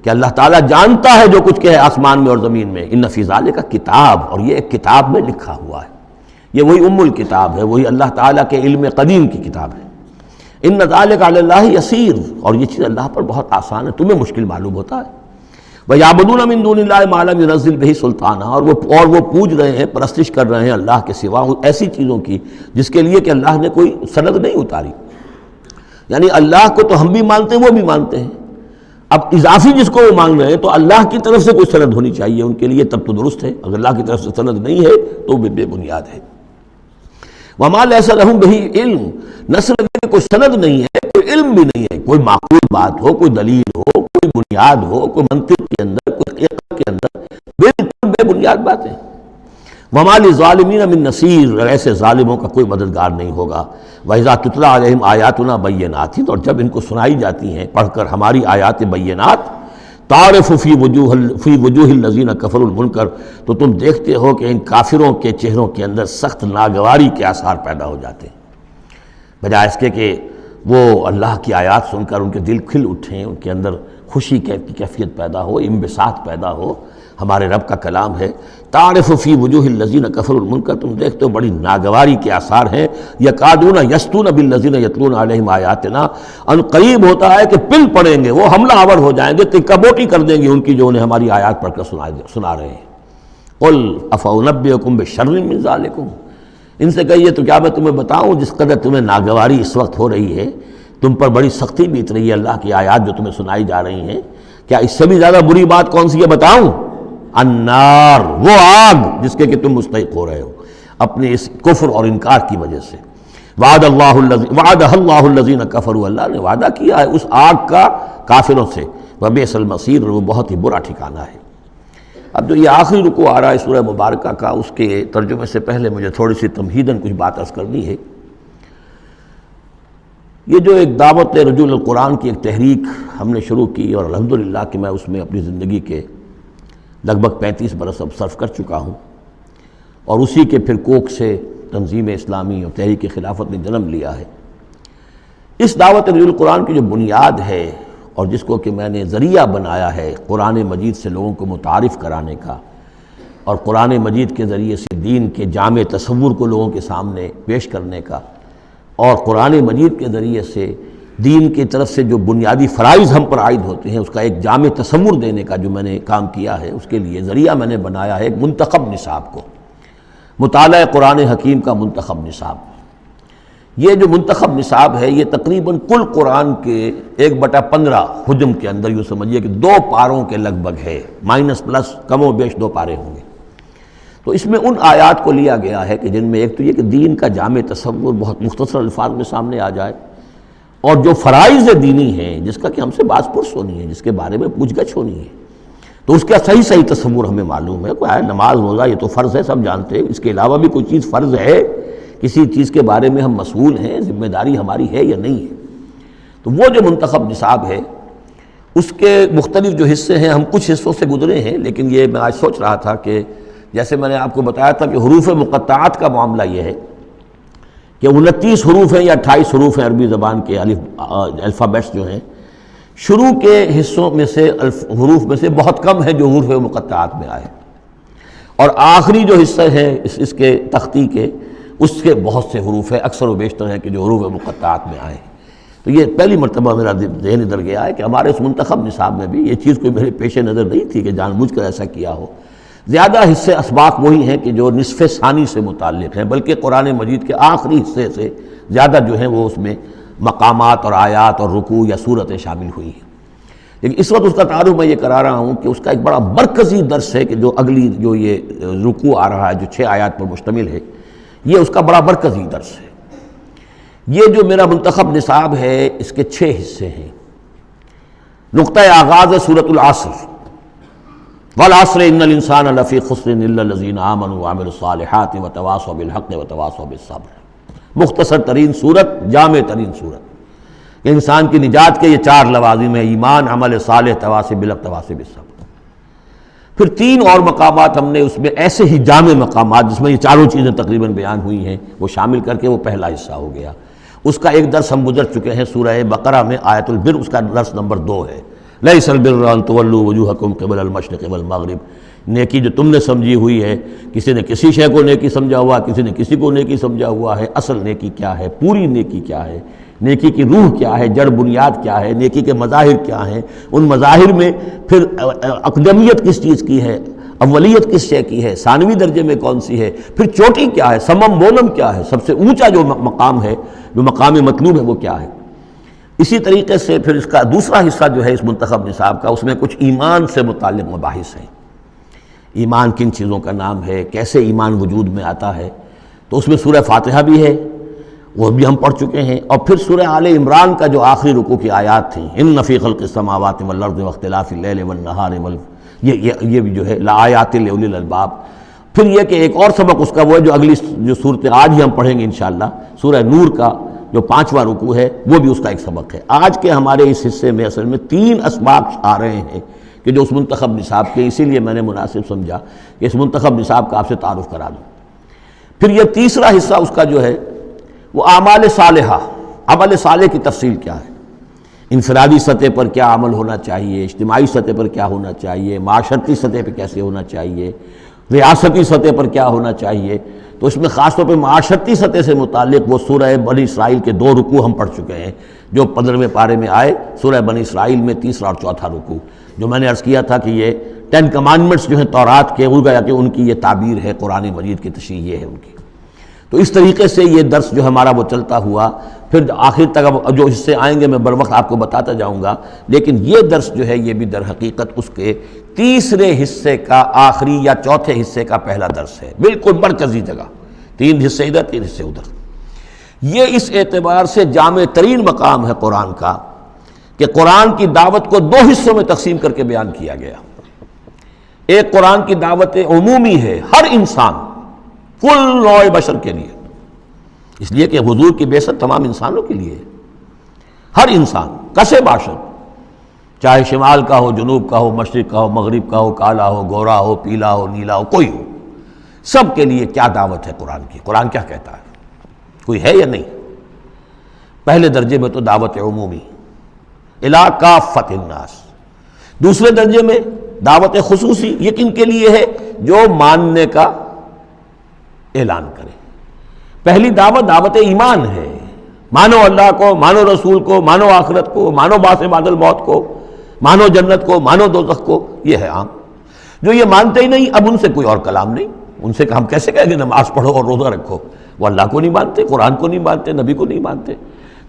کہ اللہ تعالیٰ جانتا ہے جو کچھ کہ ہے آسمان میں اور زمین میں۔ ان فی ذالک کتاب، اور یہ ایک کتاب میں لکھا ہوا ہے، یہ وہی ام الکتاب ہے، وہی اللہ تعالیٰ کے علم قدیم کی کتاب ہے۔ ان ذالک علی اللہ یسیر، اور یہ چیز اللہ پر بہت آسان ہے، تمہیں مشکل معلوم ہوتا ہے۔ وَيَعْبُدُونَ مِن دُونِ اللَّهِ مَا لَمْ يُنَزِّلْ بِهِ سُلْطَانًا، اور وہ پوج رہے ہیں، پرستش کر رہے ہیں اللہ کے سوا ایسی چیزوں کی جس کے لیے کہ اللہ نے کوئی سند نہیں اتاری۔ یعنی اللہ کو تو ہم بھی مانتے ہیں، وہ بھی مانتے ہیں، اب اضافی جس کو وہ مانگ رہے ہیں تو اللہ کی طرف سے کوئی سند ہونی چاہیے ان کے لیے، تب تو درست ہے۔ اگر اللہ کی طرف سے سند نہیں ہے تو وہ بے بنیاد ہے۔ وَمَا لَيْسَ لَهُم بِهِ علم، نہ صرف کہ کوئی سند نہیں ہے، کوئی علم بھی نہیں ہے، کوئی معقول بات ہو، کوئی دلیل ہو، کوئی بنیاد ہو، کوئی منطق کے اندر، کوئی عقل کے اندر، بالکل بے بنیاد بات ہے۔ وَمَا لِلظَّالِمِينَ مِن نَصِيرٍ، ایسے ظالموں کا کوئی مددگار نہیں ہوگا۔ وَإِذَا تُتْلَىٰ عَلَيْهِمْ آيَاتُنَا بَيِّنَاتٍ، اور جب ان کو سنائی جاتی ہیں پڑھ کر ہماری آیات بینات، تَعْرِفُ فِي وُجُوهِ الَّذِينَ كَفَرُوا الْمُنكَرَ، تو تم دیکھتے ہو کہ ان کافروں کے چہروں کے اندر سخت ناگواری کے آثار پیدا ہو جاتے ہیں، بجائے اس کے کہ وہ اللہ کی آیات سن کر ان کے دل کھل اٹھیں، ان کے اندر خوشی کی کیفیت پیدا ہو، انبساط پیدا ہو۔ ہمارے رب کا کلام ہے، تعرف فی وجوہ الذین کفروا المنکر، تم دیکھتے ہو بڑی ناگواری کے آثار ہیں۔ یکادون یسطون بالذین یتلون علیہم آیاتنا، ان قریب ہوتا ہے کہ پل پڑیں گے، وہ حملہ آور ہو جائیں گے، کبوٹی کر دیں گے ان کی جو انہیں ہماری آیات پڑھ کر سنا رہے ہیں۔ قل افانبئکم بشر من ذالکم، ان سے کہیے تو کیا میں تمہیں بتاؤں جس قدر تمہیں ناگواری اس وقت ہو رہی ہے، تم پر بڑی سختی بیت رہی ہے اللہ کی آیات جو تمہیں سنائی جا رہی ہیں، کیا اس سے بھی زیادہ بری بات کون سی ہے بتاؤں؟ النار، وہ آگ جس کے کہ تم مستحق ہو رہے ہو اپنے اس کفر اور انکار کی وجہ سے۔ وعدہ اللہ الذین کفروا، اللہ نے وعدہ کیا ہے اس آگ کا کافروں سے، وبئس المصیر، وہ بہت ہی برا ٹھکانہ ہے۔ اب جو یہ آخری رکوع آ رہا ہے سورہ مبارکہ کا، اس کے ترجمے سے پہلے مجھے تھوڑی سی تمہیداً کچھ بات عرض کرنی ہے۔ یہ جو ایک دعوت رجوع القرآن کی ایک تحریک ہم نے شروع کی، اور الحمدللہ کہ میں اس میں اپنی زندگی کے لگ بھگ 35 برس اب صرف کر چکا ہوں، اور اسی کے پھر کوکھ سے تنظیم اسلامی اور تحریک خلافت نے جنم لیا ہے۔ اس دعوت رجوع القرآن کی جو بنیاد ہے اور جس کو کہ میں نے ذریعہ بنایا ہے قرآن مجید سے لوگوں کو متعارف کرانے کا، اور قرآن مجید کے ذریعے سے دین کے جامع تصور کو لوگوں کے سامنے پیش کرنے کا، اور قرآن مجید کے ذریعے سے دین کی طرف سے جو بنیادی فرائض ہم پر عائد ہوتے ہیں اس کا ایک جامع تصور دینے کا جو میں نے کام کیا ہے، اس کے لیے ذریعہ میں نے بنایا ہے ایک منتخب نصاب کو، مطالعہ قرآن حکیم کا منتخب نصاب۔ یہ جو منتخب نصاب ہے یہ تقریباً کل قرآن کے 1/15 حجم کے اندر، یوں سمجھیے کہ 2 پاروں کے لگ بھگ ہے، مائنس پلس کم و بیش 2 پارے ہوں گے۔ تو اس میں ان آیات کو لیا گیا ہے کہ جن میں ایک تو یہ کہ دین کا جامع تصور بہت مختصر الفاظ میں سامنے آ جائے، اور جو فرائض دینی ہیں جس کا کہ ہم سے باز پرس ہونی ہے، جس کے بارے میں پوچھ گچھ ہونی ہے، تو اس کا صحیح تصور ہمیں معلوم ہے۔ کوئی نماز روزہ یہ تو فرض ہے، سب جانتے ہیں، اس کے علاوہ بھی کوئی چیز فرض ہے، کسی چیز کے بارے میں ہم مسئول ہیں، ذمہ داری ہماری ہے یا نہیں ہے۔ تو وہ جو منتخب نصاب ہے اس کے مختلف جو حصے ہیں، ہم کچھ حصوں سے گزرے ہیں، لیکن یہ میں آج سوچ رہا تھا کہ جیسے میں نے آپ کو بتایا تھا کہ حروف مقطعات کا معاملہ یہ ہے کہ 29 حروف ہیں یا 28 حروف ہیں عربی زبان کے الفابیٹس جو ہیں، شروع کے حصوں میں سے حروف میں سے بہت کم ہیں جو حروف مقطعات میں آئے، اور آخری جو حصہ ہے اس کے تختی کے، اس کے بہت سے حروف ہیں، اکثر و بیشتر ہیں کہ جو حروف مقطعات میں آئے۔ تو یہ پہلی مرتبہ میرا ذہن ادھر گیا ہے کہ ہمارے اس منتخب نصاب میں بھی یہ چیز کوئی میرے پیش نظر نہیں تھی کہ جان بوجھ کر ایسا کیا ہو۔ زیادہ حصے اسباق وہی ہیں کہ جو نصف ثانی سے متعلق ہیں، بلکہ قرآن مجید کے آخری حصے سے زیادہ جو ہیں وہ اس میں مقامات اور آیات اور رکوع یا صورتیں شامل ہوئی ہیں۔ لیکن اس وقت اس کا تعارف میں یہ کرا رہا ہوں کہ اس کا ایک بڑا مرکزی درس ہے کہ جو اگلی جو یہ رکوع آ رہا ہے جو 6 آیات پر مشتمل ہے، یہ اس کا بڑا مرکزی درس ہے۔ یہ جو میرا منتخب نصاب ہے اس کے 6 حصے ہیں۔ نقطہ آغاز ہے سورۃ العصر، والعصر ان الانسان لفی خسر الا الذین آمنوا وعملوا الصالحات وتواصوا بالحق وتواصوا بالصبر۔ مختصر ترین صورت، جامع ترین صورت، کہ انسان کی نجات کے یہ 4 لوازم ہیں: ایمان، عمل صالح، تواصی بالحق، تواصی بالصبر۔ پھر 3 اور مقامات ہم نے اس میں ایسے ہی جامع مقامات جس میں یہ چاروں چیزیں تقریباً بیان ہوئی ہیں وہ شامل کر کے وہ پہلا حصہ ہو گیا۔ اس کا ایک درس ہم گزر چکے ہیں سورہ بقرہ میں، آیت البر، اس کا درس نمبر 2 ہے۔ لیس البر ان تولوا وجوہکم قبل المشرق والمغرب۔ نیکی جو تم نے سمجھی ہوئی ہے، کسی نے کسی شے کو نیکی سمجھا ہوا، کسی نے کسی کو نیکی سمجھا ہوا ہے۔ اصل نیکی کیا ہے، پوری نیکی کیا ہے، نیکی کی روح کیا ہے، جڑ بنیاد کیا ہے، نیکی کے مظاہر کیا ہیں، ان مظاہر میں پھر اقدمیت کس چیز کی ہے، اولیت کس شے کی ہے، ثانوی درجے میں کون سی ہے، پھر چوٹی کیا ہے، سمم بونم کیا ہے، سب سے اونچا جو مقام ہے، جو مقام مطلوب ہے وہ کیا ہے۔ اسی طریقے سے پھر اس کا دوسرا حصہ جو ہے اس منتخب نصاب کا، اس میں کچھ ایمان سے متعلق مباحث ہیں۔ ایمان کن چیزوں کا نام ہے، کیسے ایمان وجود میں آتا ہے، تو اس میں سورہ فاتحہ بھی ہے، وہ بھی ہم پڑھ چکے ہیں، اور پھر سورہ آل عمران کا جو آخری رکوع کی آیات تھیں، ان فی خلق السماوات والارض واختلاف اللیل والنہار یہ بھی جو ہے لآیات لأولی الالباب۔ پھر یہ کہ ایک اور سبق اس کا وہ ہے جو اگلی جو صورت آج ہی ہم پڑھیں گے انشاءاللہ، سورہ نور کا جو 5واں رکوع ہے وہ بھی اس کا ایک سبق ہے۔ آج کے ہمارے اس حصے میں اصل میں 3 اسباق آ رہے ہیں کہ جو اس منتخب نصاب کے، اسی لیے میں نے مناسب سمجھا کہ اس منتخب نصاب کا آپ سے تعارف کرا دوں۔ پھر یہ تیسرا حصہ اس کا جو ہے وہ اعمال صالحہ، عمل صالح کی تفصیل کیا ہے، انفرادی سطح پر کیا عمل ہونا چاہیے، اجتماعی سطح پر کیا ہونا چاہیے، معاشرتی سطح پہ کیسے ہونا چاہیے، ریاستی سطح پر کیا ہونا چاہیے۔ تو اس میں خاص طور پہ معاشرتی سطح سے متعلق وہ سورہ بنی اسرائیل کے 2 رکوع ہم پڑھ چکے ہیں جو 15ویں پارے میں آئے، سورہ بنی اسرائیل میں 3 اور 4 رکوع، جو میں نے عرض کیا تھا کہ یہ 10 کمانڈمنٹس جو ہیں تورات کے، وہ گیا کہ ان کی یہ تعبیر ہے، قرآن مجید کی تشریح یہ ہے ان کی۔ تو اس طریقے سے یہ درس جو ہمارا وہ چلتا ہوا، پھر آخر تک اب جو حصے آئیں گے میں بر وقت آپ کو بتاتا جاؤں گا، لیکن یہ درس جو ہے یہ بھی در حقیقت اس کے تیسرے حصے کا آخری یا چوتھے حصے کا پہلا درس ہے، بالکل مرکزی جگہ، 3 حصے ادھر 3 حصے ادھر۔ یہ اس اعتبار سے جامع ترین مقام ہے قرآن کا کہ قرآن کی دعوت کو 2 حصوں میں تقسیم کر کے بیان کیا گیا۔ ایک قرآن کی دعوت عمومی ہے، ہر انسان، کل نوع بشر کے لیے، اس لیے کہ حضور کی بعثت تمام انسانوں کے لیے ہے۔ ہر انسان کسے باشد، چاہے شمال کا ہو، جنوب کا ہو، مشرق کا ہو، مغرب کا ہو، کالا ہو، گورا ہو، پیلا ہو، نیلا ہو، کوئی ہو، سب کے لیے کیا دعوت ہے قرآن کی، قرآن کیا کہتا ہے، کوئی ہے یا نہیں۔ پہلے درجے میں تو دعوت عمومی، الی کافۃ الناس۔ دوسرے درجے میں دعوت خصوصی، یہ کن کے لیے ہے؟ جو ماننے کا اعلان کرے۔ پہلی دعوت دعوت ایمان ہے، مانو اللہ کو، مانو رسول کو، مانو آخرت کو، مانو بعث بعد الموت کو، مانو جنت کو، مانو دوزخ کو، یہ ہے عام۔ جو یہ مانتے ہی نہیں، اب ان سے کوئی اور کلام نہیں، ان سے ہم کیسے کہیں گے نماز پڑھو اور روزہ رکھو، وہ اللہ کو نہیں مانتے، قرآن کو نہیں مانتے، نبی کو نہیں مانتے۔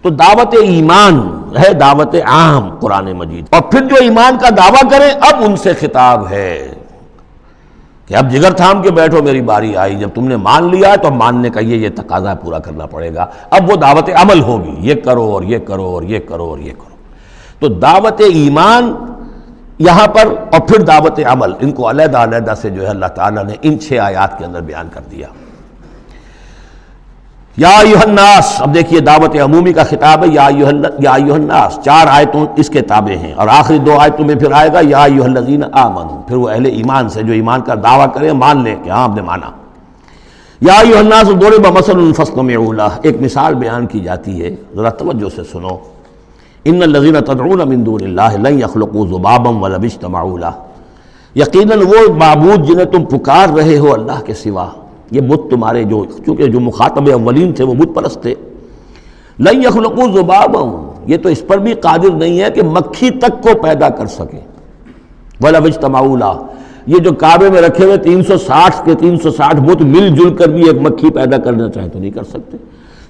تو دعوت ایمان ہے، دعوت عام قرآن مجید۔ اور پھر جو ایمان کا دعویٰ کریں، اب ان سے خطاب ہے کہ اب جگر تھام کے بیٹھو، میری باری آئی، جب تم نے مان لیا ہے تو ماننے کا یہ تقاضا پورا کرنا پڑے گا۔ اب وہ دعوت عمل ہوگی، یہ کرو اور یہ کرو اور یہ کرو اور یہ کرو۔ تو دعوت ایمان یہاں پر اور پھر دعوت عمل، ان کو علیحدہ علیحدہ سے جو ہے اللہ تعالیٰ نے ان 6 آیات کے اندر بیان کر دیا۔ یا ایھا الناس، اب دیکھیے دعوت عمومی کا خطاب ہے، یا ایھا الناس، 4 آیتوں اس کے تابع ہیں، اور آخری 2 آیتوں میں پھر آئے گا یا ایھا الذین آمنوا، پھر وہ اہل ایمان سے جو ایمان کا دعویٰ کریں، مان لیں کہ ہاں ہم نے مانا۔ یا ایھا الناس ضرب مثل فاستمعوا لہ، ایک مثال بیان کی جاتی ہے، ذرا توجہ سے سنو۔ ان الذین تدعون من دون اللہ لن یخلقوا ذبابا ولو اجتمعوا لہ، یقیناً وہ معبود جنہیں تم پکار رہے ہو اللہ کے سوا، یہ بت تمہارے چونکہ جو مخاطب اولین تھے وہ بت پرست تھے، لن یخلقوا ذبابا، یہ تو اس پر بھی قادر نہیں ہے کہ مکھی تک کو پیدا کر سکے، ولو اجتمعوا لہ، یہ جو کعبے میں رکھے ہوئے 360 کے 360 بت مل جل کر بھی ایک مکھی پیدا کرنا چاہے تو نہیں کر سکتے۔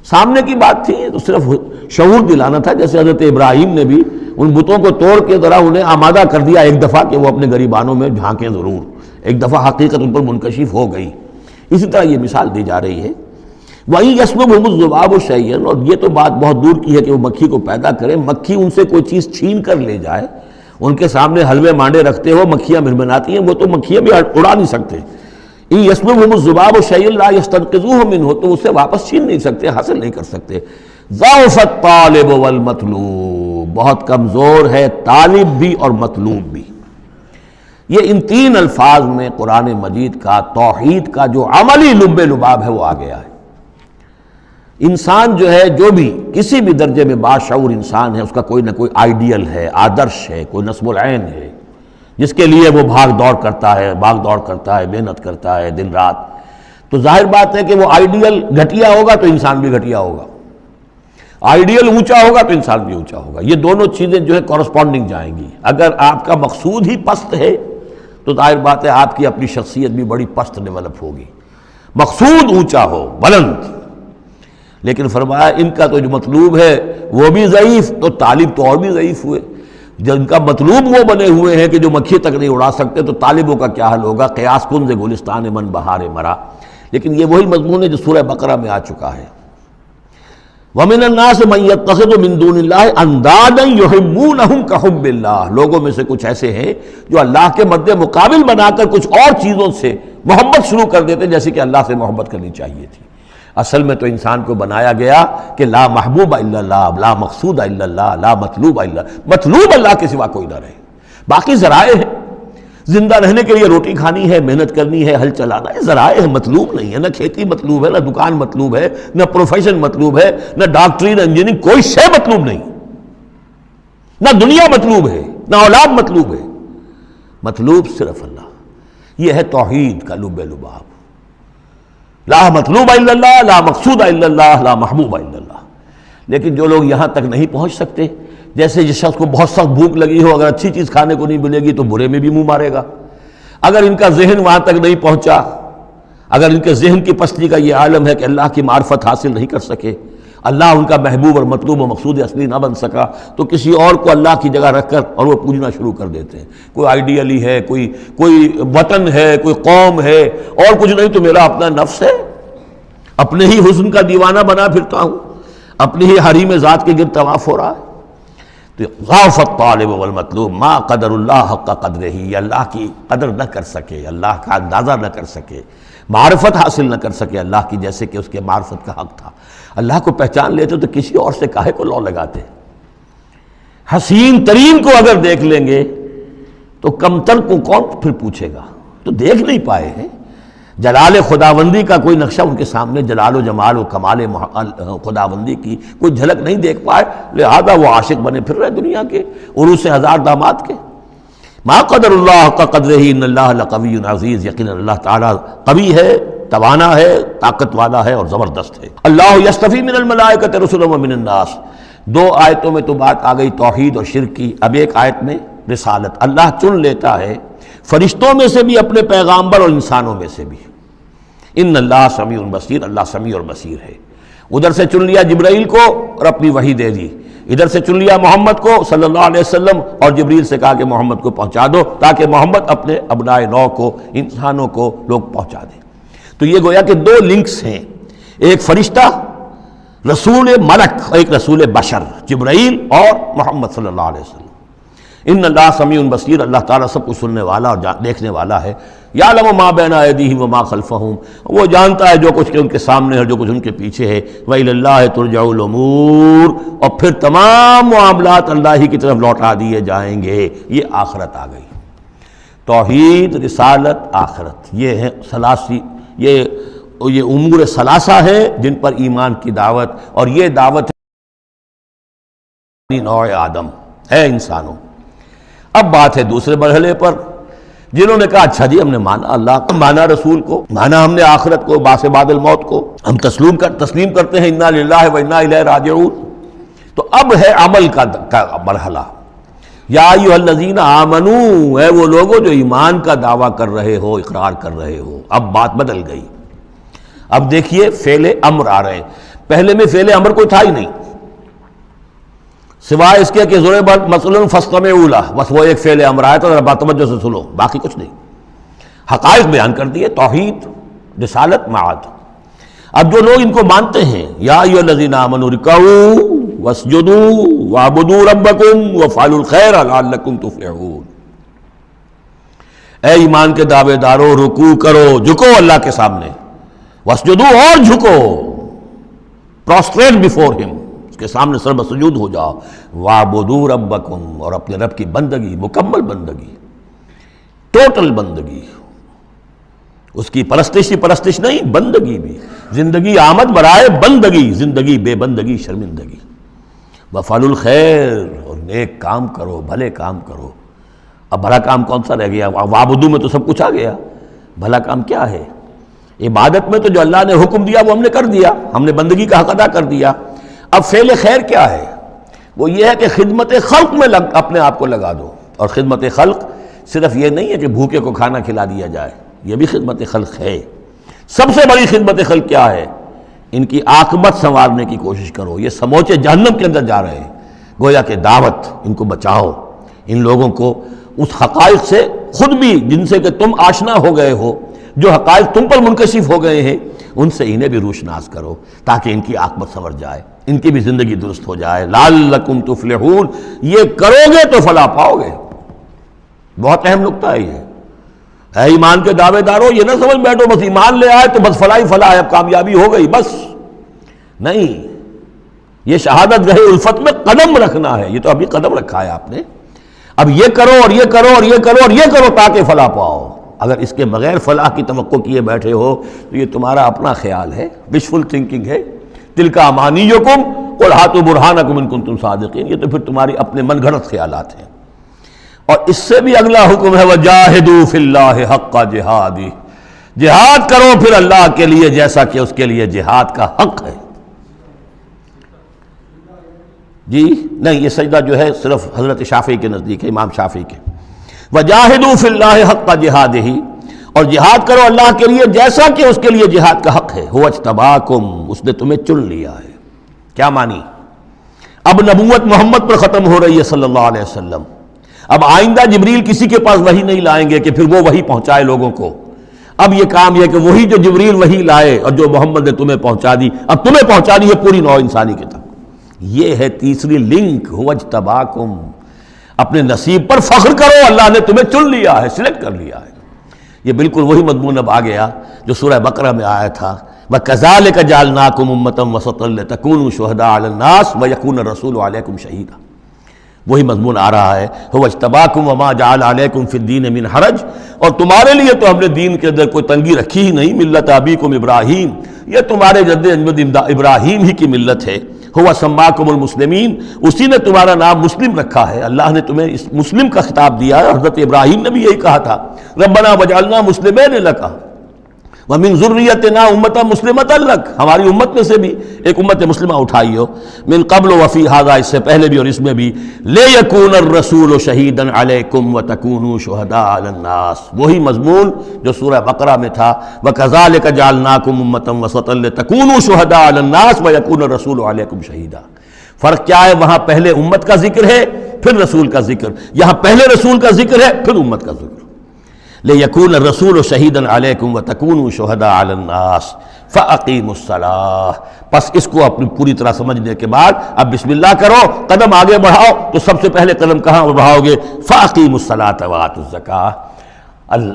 سامنے کی بات تھی، تو صرف شعور دلانا تھا، جیسے حضرت ابراہیم نے بھی ان بتوں کو توڑ کے ذرا انہیں آمادہ کر دیا ایک دفعہ کہ وہ اپنے گریبانوں میں جھانکیں ضرور، ایک دفعہ حقیقت ان پر منکشف ہو گئی۔ اسی طرح یہ مثال دی جا رہی ہے، وَإِن يَسْلُبْهُمُ الذُّبَابُ شَيْئًا، اور یہ تو بات بہت دور کی ہے کہ وہ مکھی کو پیدا کرے، مکھی ان سے کوئی چیز چھین کر لے جائے، ان کے سامنے حلوے مانڈے رکھتے ہو مکھیاں بھنبھناتی ہیں، وہ تو مکھیاں بھی اڑا نہیں سکتے۔ إِن يَسْلُبْهُمُ الذُّبَابُ شَيْئًا لَا يَسْتَنقِذُوهُ مِنْهُ، تو اسے واپس چھین نہیں سکتے، حاصل نہیں کر سکتے۔ ضعف الطالب والمطلوب، بہت کمزور ہے طالب بھی اور مطلوب بھی۔ یہ ان تین الفاظ میں قرآن مجید کا توحید کا جو عملی لب لباب ہے وہ آ گیا ہے۔ انسان جو ہے، جو بھی کسی بھی درجے میں باشعور انسان ہے، اس کا کوئی نہ کوئی آئیڈیل ہے، آدرش ہے، کوئی نصب العین ہے، جس کے لیے وہ بھاگ دوڑ کرتا ہے، محنت کرتا ہے دن رات۔ تو ظاہر بات ہے کہ وہ آئیڈیل گھٹیا ہوگا تو انسان بھی گھٹیا ہوگا، آئیڈیل اونچا ہوگا تو انسان بھی اونچا ہوگا۔ یہ دونوں چیزیں جو ہے کورسپونڈنگ جائیں گی۔ اگر آپ کا مقصود ہی پست ہے تو ظاہر بات ہے آپ کی اپنی شخصیت بھی بڑی پست ڈیولپ ہوگی۔ مقصود اونچا ہو، بلند، لیکن فرمایا ان کا تو جو مطلوب ہے وہ بھی ضعیف، تو طالب تو اور بھی ضعیف ہوئے۔ جن کا مطلوب وہ بنے ہوئے ہیں کہ جو مکھی تک نہیں اڑا سکتے، تو طالبوں کا کیا حل ہوگا؟ قیاس کن سے گلستان من بہار مرا۔ لیکن یہ وہی مضمون ہے جو سورہ بقرہ میں آ چکا ہے۔ وَمِنَ النَّاسِ مَن يَتَّخِذُ مِن دُونِ اللَّهِ أَندَادًا يُحِبُّونَهُمْ كَحُبِّ اللَّهِ، لوگوں میں سے کچھ ایسے ہیں جو اللہ کے مد مقابل بنا کر کچھ اور چیزوں سے محبت شروع کر دیتے جیسے کہ اللہ سے محبت کرنی چاہیے تھی۔ اصل میں تو انسان کو بنایا گیا کہ لا محبوب الا اللہ، لا مقصود الا اللہ، لا مطلوب الا اللہ، مطلوب اللہ کے سوا کوئی نہ رہے، باقی ذرائع ہیں۔ زندہ رہنے کے لیے روٹی کھانی ہے، محنت کرنی ہے، ہل چلانا ہے، ذرائع ہے، مطلوب نہیں ہے۔ نہ کھیتی مطلوب ہے، نہ دکان مطلوب ہے، نہ پروفیشن مطلوب ہے، نہ ڈاکٹری، نہ انجینئرنگ، کوئی شے مطلوب نہیں۔ نہ دنیا مطلوب ہے، نہ اولاد مطلوب ہے، مطلوب صرف اللہ۔ یہ ہے توحید کا لب لباب، لا مطلوب الا اللہ، لا مقصود الا اللہ، لا محبوب الا اللہ۔ لیکن جو لوگ یہاں تک نہیں پہنچ سکتے، جیسے جس شخص کو بہت سخت بھوک لگی ہو، اگر اچھی چیز کھانے کو نہیں ملے گی تو برے میں بھی منہ مارے گا۔ اگر ان کا ذہن وہاں تک نہیں پہنچا، اگر ان کے ذہن کی پستی کا یہ عالم ہے کہ اللہ کی معرفت حاصل نہیں کر سکے، اللہ ان کا محبوب اور مطلوب و مقصود اصلی نہ بن سکا، تو کسی اور کو اللہ کی جگہ رکھ کر اور وہ پوجنا شروع کر دیتے ہیں۔ کوئی آئیڈیلی ہے، کوئی وطن ہے، کوئی قوم ہے، اور کچھ نہیں تو میرا اپنا نفس ہے، اپنے ہی حسن کا دیوانہ بنا پھرتا ہوں، اپنی ہی حریم ذات کے گرد طواف ہو رہا ہے۔ تو ضعف الطالب والمطلوب ما قدر اللہ حق قدرہ، یہ اللہ کی قدر نہ کر سکے، اللہ کا اندازہ نہ کر سکے، معرفت حاصل نہ کر سکے اللہ کی، جیسے کہ اس کے معرفت کا حق تھا۔ اللہ کو پہچان لیتے تو کسی اور سے کاہے کو لو لگاتے؟ حسین ترین کو اگر دیکھ لیں گے تو کمتر کو کون پھر پوچھے گا؟ تو دیکھ نہیں پائے ہیں جلال خداوندی کا کوئی نقشہ ان کے سامنے، جلال و جمال و کمال خداوندی کی کوئی جھلک نہیں دیکھ پائے، لہذا وہ عاشق بنے پھر رہے دنیا کے عروس ہزار داماد کے۔ ما قدر اللہ حق قدرہ ان اللہ لقوی عزیز، یقینا اللہ تعالیٰ قوی ہے، توانا ہے، طاقت والا ہے اور زبردست ہے۔ اللہ یصطفی من الملائکۃ رسلا ومن الناس، دو آیتوں میں تو بات آ گئی توحید اور شرک کی، اب ایک آیت میں رسالت، اللہ چن لیتا ہے فرشتوں میں سے بھی اپنے پیغامبر اور انسانوں میں سے بھی۔ ان اللہ سمیع بصیر، اللہ سمیع اور بصیر ہے۔ ادھر سے چن لیا جبرائیل کو اور اپنی وحی دے دی، ادھر سے چن لیا محمد کو صلی اللہ علیہ وسلم اور جبریل سے کہا کہ محمد کو پہنچا دو، تاکہ محمد اپنے ابنائے نو کو، انسانوں کو لوگ پہنچا دیں۔ تو یہ گویا کہ دو لنکس ہیں، ایک فرشتہ رسول ملک، ایک رسول بشر جبرائیل اور محمد صلی اللہ علیہ وسلم۔ ان اللہ سمیع بصیر، اللہ تعالیٰ سب کچھ سننے والا اور دیکھنے والا ہے۔ یعلم ما بین ایدیہم وما خلفہم، وہ جانتا ہے جو کچھ کہ ان کے سامنے ہے اور جو کچھ ان کے پیچھے ہے۔ وإلی اللہ ترجع الامور، اور پھر تمام معاملات اللہ ہی کی طرف لوٹا دیے جائیں گے۔ یہ آخرت آ گئی، توحید، رسالت، آخرت، یہ ہے ثلاثی، یہ امور ثلاثہ ہے جن پر ایمان کی دعوت، اور یہ دعوت نوع آدم ہے انسانوں۔ اب بات ہے دوسرے مرحلے پر، جنہوں نے کہا اچھا جی ہم نے مانا اللہ کو، مانا رسول کو، مانا ہم نے آخرت کو، باس بعد الموت کو، ہم تسلیم کرتے ہیں انا للہ و انا الیہ راجعون۔ تو اب ہے عمل کا مرحلہ۔ یا ایھا الذین آمنوا، اے وہ لوگوں جو ایمان کا دعویٰ کر رہے ہو، اقرار کر رہے ہو۔ اب بات بدل گئی، اب دیکھیے فعل امر آ رہے ہیں۔ پہلے میں فعل امر کوئی تھا ہی نہیں، سوائے اس کے کہ ضربت مثلا فاستمعوا لہ، بس وہ ایک فعل امر آیا تھا، ذرا توجہ سے سنو، باقی کچھ نہیں۔ حقائق بیان کر دیے، توحید، رسالت، معاد۔ اب جو لوگ ان کو مانتے ہیں، یا ایھا الذین آمنوا ارکعوا واسجدوا واعبدوا ربکم وافعلوا الخیر لعلکم تفلحون، اے ایمان کے دعوے دارو رکوع کرو، جھکو اللہ کے سامنے، واسجدوا اور جھکو، پروسٹریٹ بیفور ہم، اس کے سامنے سر بسجود ہو جاؤ، وَاعْبُدُوا رَبَّكُمْ، اور اپنے رب کی بندگی، مکمل بندگی، ٹوٹل بندگی، اس کی پرستش نہیں، بندگی بھی، زندگی آمد برائے بندگی، زندگی بے بندگی شرمندگی، وَافْعَلُوا الْخَيْرَ، اور نیک کام کرو، بھلے کام کرو۔ اب بھلا کام کون سا رہ گیا؟ وَاعْبُدُوا میں تو سب کچھ آ گیا، بھلا کام کیا ہے؟ عبادت میں تو جو اللہ نے حکم دیا وہ ہم نے کر دیا، ہم نے بندگی کا حق ادا کر دیا۔ اب فعل خیر کیا ہے؟ وہ یہ ہے کہ خدمت خلق میں اپنے آپ کو لگا دو، اور خدمت خلق صرف یہ نہیں ہے کہ بھوکے کو کھانا کھلا دیا جائے، یہ بھی خدمت خلق ہے۔ سب سے بڑی خدمت خلق کیا ہے؟ ان کی عاقبت سنوارنے کی کوشش کرو، یہ سموچے جہنم کے اندر جا رہے ہیں، گویا کہ دعوت، ان کو بچاؤ، ان لوگوں کو اس حقائق سے خود بھی جن سے کہ تم آشنا ہو گئے ہو، جو حقائق تم پر منکشف ہو گئے ہیں، ان سے انہیں بھی روشناس کرو تاکہ ان کی عاقبت سنور جائے، ان کی بھی زندگی درست ہو جائے۔ لعلکم تفلحون، یہ کرو گے تو فلاح پاؤ گے۔ بہت اہم نکتہ ہے یہ۔ اے ایمان کے دعوے دارو، یہ نہ سمجھ بیٹھو بس ایمان لے آئے تو بس فلاح ہی فلاح ہے، اب کامیابی ہو گئی بس، نہیں، یہ شہادت گاہ الفت میں قدم رکھنا ہے، یہ تو ابھی قدم رکھا ہے آپ نے، اب یہ کرو اور یہ کرو اور یہ کرو اور یہ کرو تاکہ فلاح پاؤ۔ اگر اس کے بغیر فلاح کی توقع کیے بیٹھے ہو تو یہ تمہارا اپنا خیال ہے، وشفل تھنکنگ ہے۔ تلک امانیکم قل ہاتوا برہانکم ان کنتم صادقین، یہ تو پھر تمہاری اپنے من گھڑت خیالات ہیں۔ اور اس سے بھی اگلا حکم ہے وجاہدوا فی اللہ حق جہادہ، جہاد کرو پھر اللہ کے لیے جیسا کہ اس کے لیے جہاد کا حق ہے۔ جی نہیں، یہ سجدہ جو ہے صرف حضرت شافعی کے نزدیک ہے، امام شافعی کے۔ وجاہدوا فی اللہ حق جہادہ، اور جہاد کرو اللہ کے لیے جیسا کہ اس کے لیے جہاد کا حق ہے۔ هو اجتباکم، اس نے تمہیں چن لیا ہے۔ کیا مانی؟ اب نبوت محمد پر ختم ہو رہی ہے صلی اللہ علیہ وسلم، اب آئندہ جبریل کسی کے پاس وحی نہیں لائیں گے کہ پھر وہ وحی پہنچائے لوگوں کو۔ اب یہ کام یہ کہ وہی جو جبریل وحی لائے اور جو محمد نے تمہیں پہنچا دی، اب تمہیں پہنچانی ہے پوری نوع انسانی کے تک۔ یہ ہے تیسری لنک، هو اجتباکم، اپنے نصیب پر فخر کرو، اللہ نے تمہیں چن لیا ہے، سلیکٹ کر لیا ہے۔ یہ بالکل وہی مضمون اب آ گیا جو سورہ بقرہ میں آیا تھا، وَكَذَلِكَ جَعَلْنَاكُمْ أُمَّةً وَسَطًا لِتَكُونُوا شُهَدَاءَ عَلَى النَّاسِ وَيَكُونَ الرَّسُولُ عَلَيْكُمْ شَهِيدًا، وہی مضمون آ رہا ہے، هُوَ اجْتَبَاكُمْ وَمَا جَعَلَ عَلَيْكُمْ فِي الدِّينِ مِنْ حَرَجٍ، اور تمہارے لیے تو ہم نے دین کے اندر کوئی تنگی رکھی ہی نہیں، ملت ابیکم ابراہیم، یہ تمہارے جد اجداد ابراہیم ہی کی ملت ہے۔ هُوَ سَمَّاكُمُ الْمُسْلِمِينَ، اسی نے تمہارا نام مسلم رکھا ہے، اللہ نے تمہیں اس مسلم کا خطاب دیا ہے۔ حضرت ابراہیم نے بھی یہی کہا تھا، ربنا وجعلنا مسلمین لک ومن ذریتنا امۃ مسلمۃ لک، ہماری امت میں سے بھی ایک امت مسلمہ اٹھائی ہو، من قبل وفی ھذا، اس سے پہلے بھی اور اس میں بھی، لیکون الرسول شہیدا علیکم وتکونوا شہداء علی الناس، وہی مضمون جو سورہ بقرہ میں تھا، وکذالک جعلناکم امۃ وسطا لتکونوا شہداء علی الناس ویکون الرسول علیکم شہیدا۔ فرق کیا ہے؟ وہاں پہلے امت کا ذکر ہے پھر رسول کا ذکر، یہاں پہلے رسول کا ذکر ہے پھر امت کا ذکر۔ لِيَكُونَ الرَّسُولُ شَهِيدًا عَلَيْكُمْ وَتَكُونُوا شُهَدَاءَ عَلَى النَّاسِ فَأَقِيمُوا الصَّلَاةَ، بس اس کو اپنی پوری طرح سمجھنے کے بعد اب بسم اللہ کرو، قدم آگے بڑھاؤ، تو سب سے پہلے قدم کہاں بڑھاؤ گے؟ فَأَقِيمُوا الصَّلَاةَ وَآتُوا الزَّكَاةَ،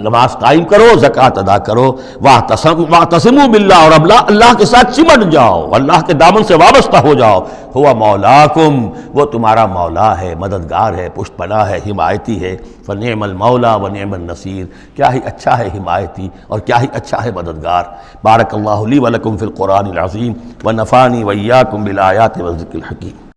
نماز قائم کرو، زکوٰۃ ادا کرو، واعتصموا باللہ، اور اب اللہ کے ساتھ چمٹ جاؤ، اللہ کے دامن سے وابستہ ہو جاؤ، ہوا مولاکم، وہ تمہارا مولا ہے، مددگار ہے، پشت پناہ ہے، حمایتی ہے، فنعم المولا ونعم النصیر، کیا ہی اچھا ہے حمایتی اور کیا ہی اچھا ہے مددگار۔ بارک اللہ لی ولکم فی القرآن العظیم ونفعنی وإیاکم بالآیات والذکر الحکیم۔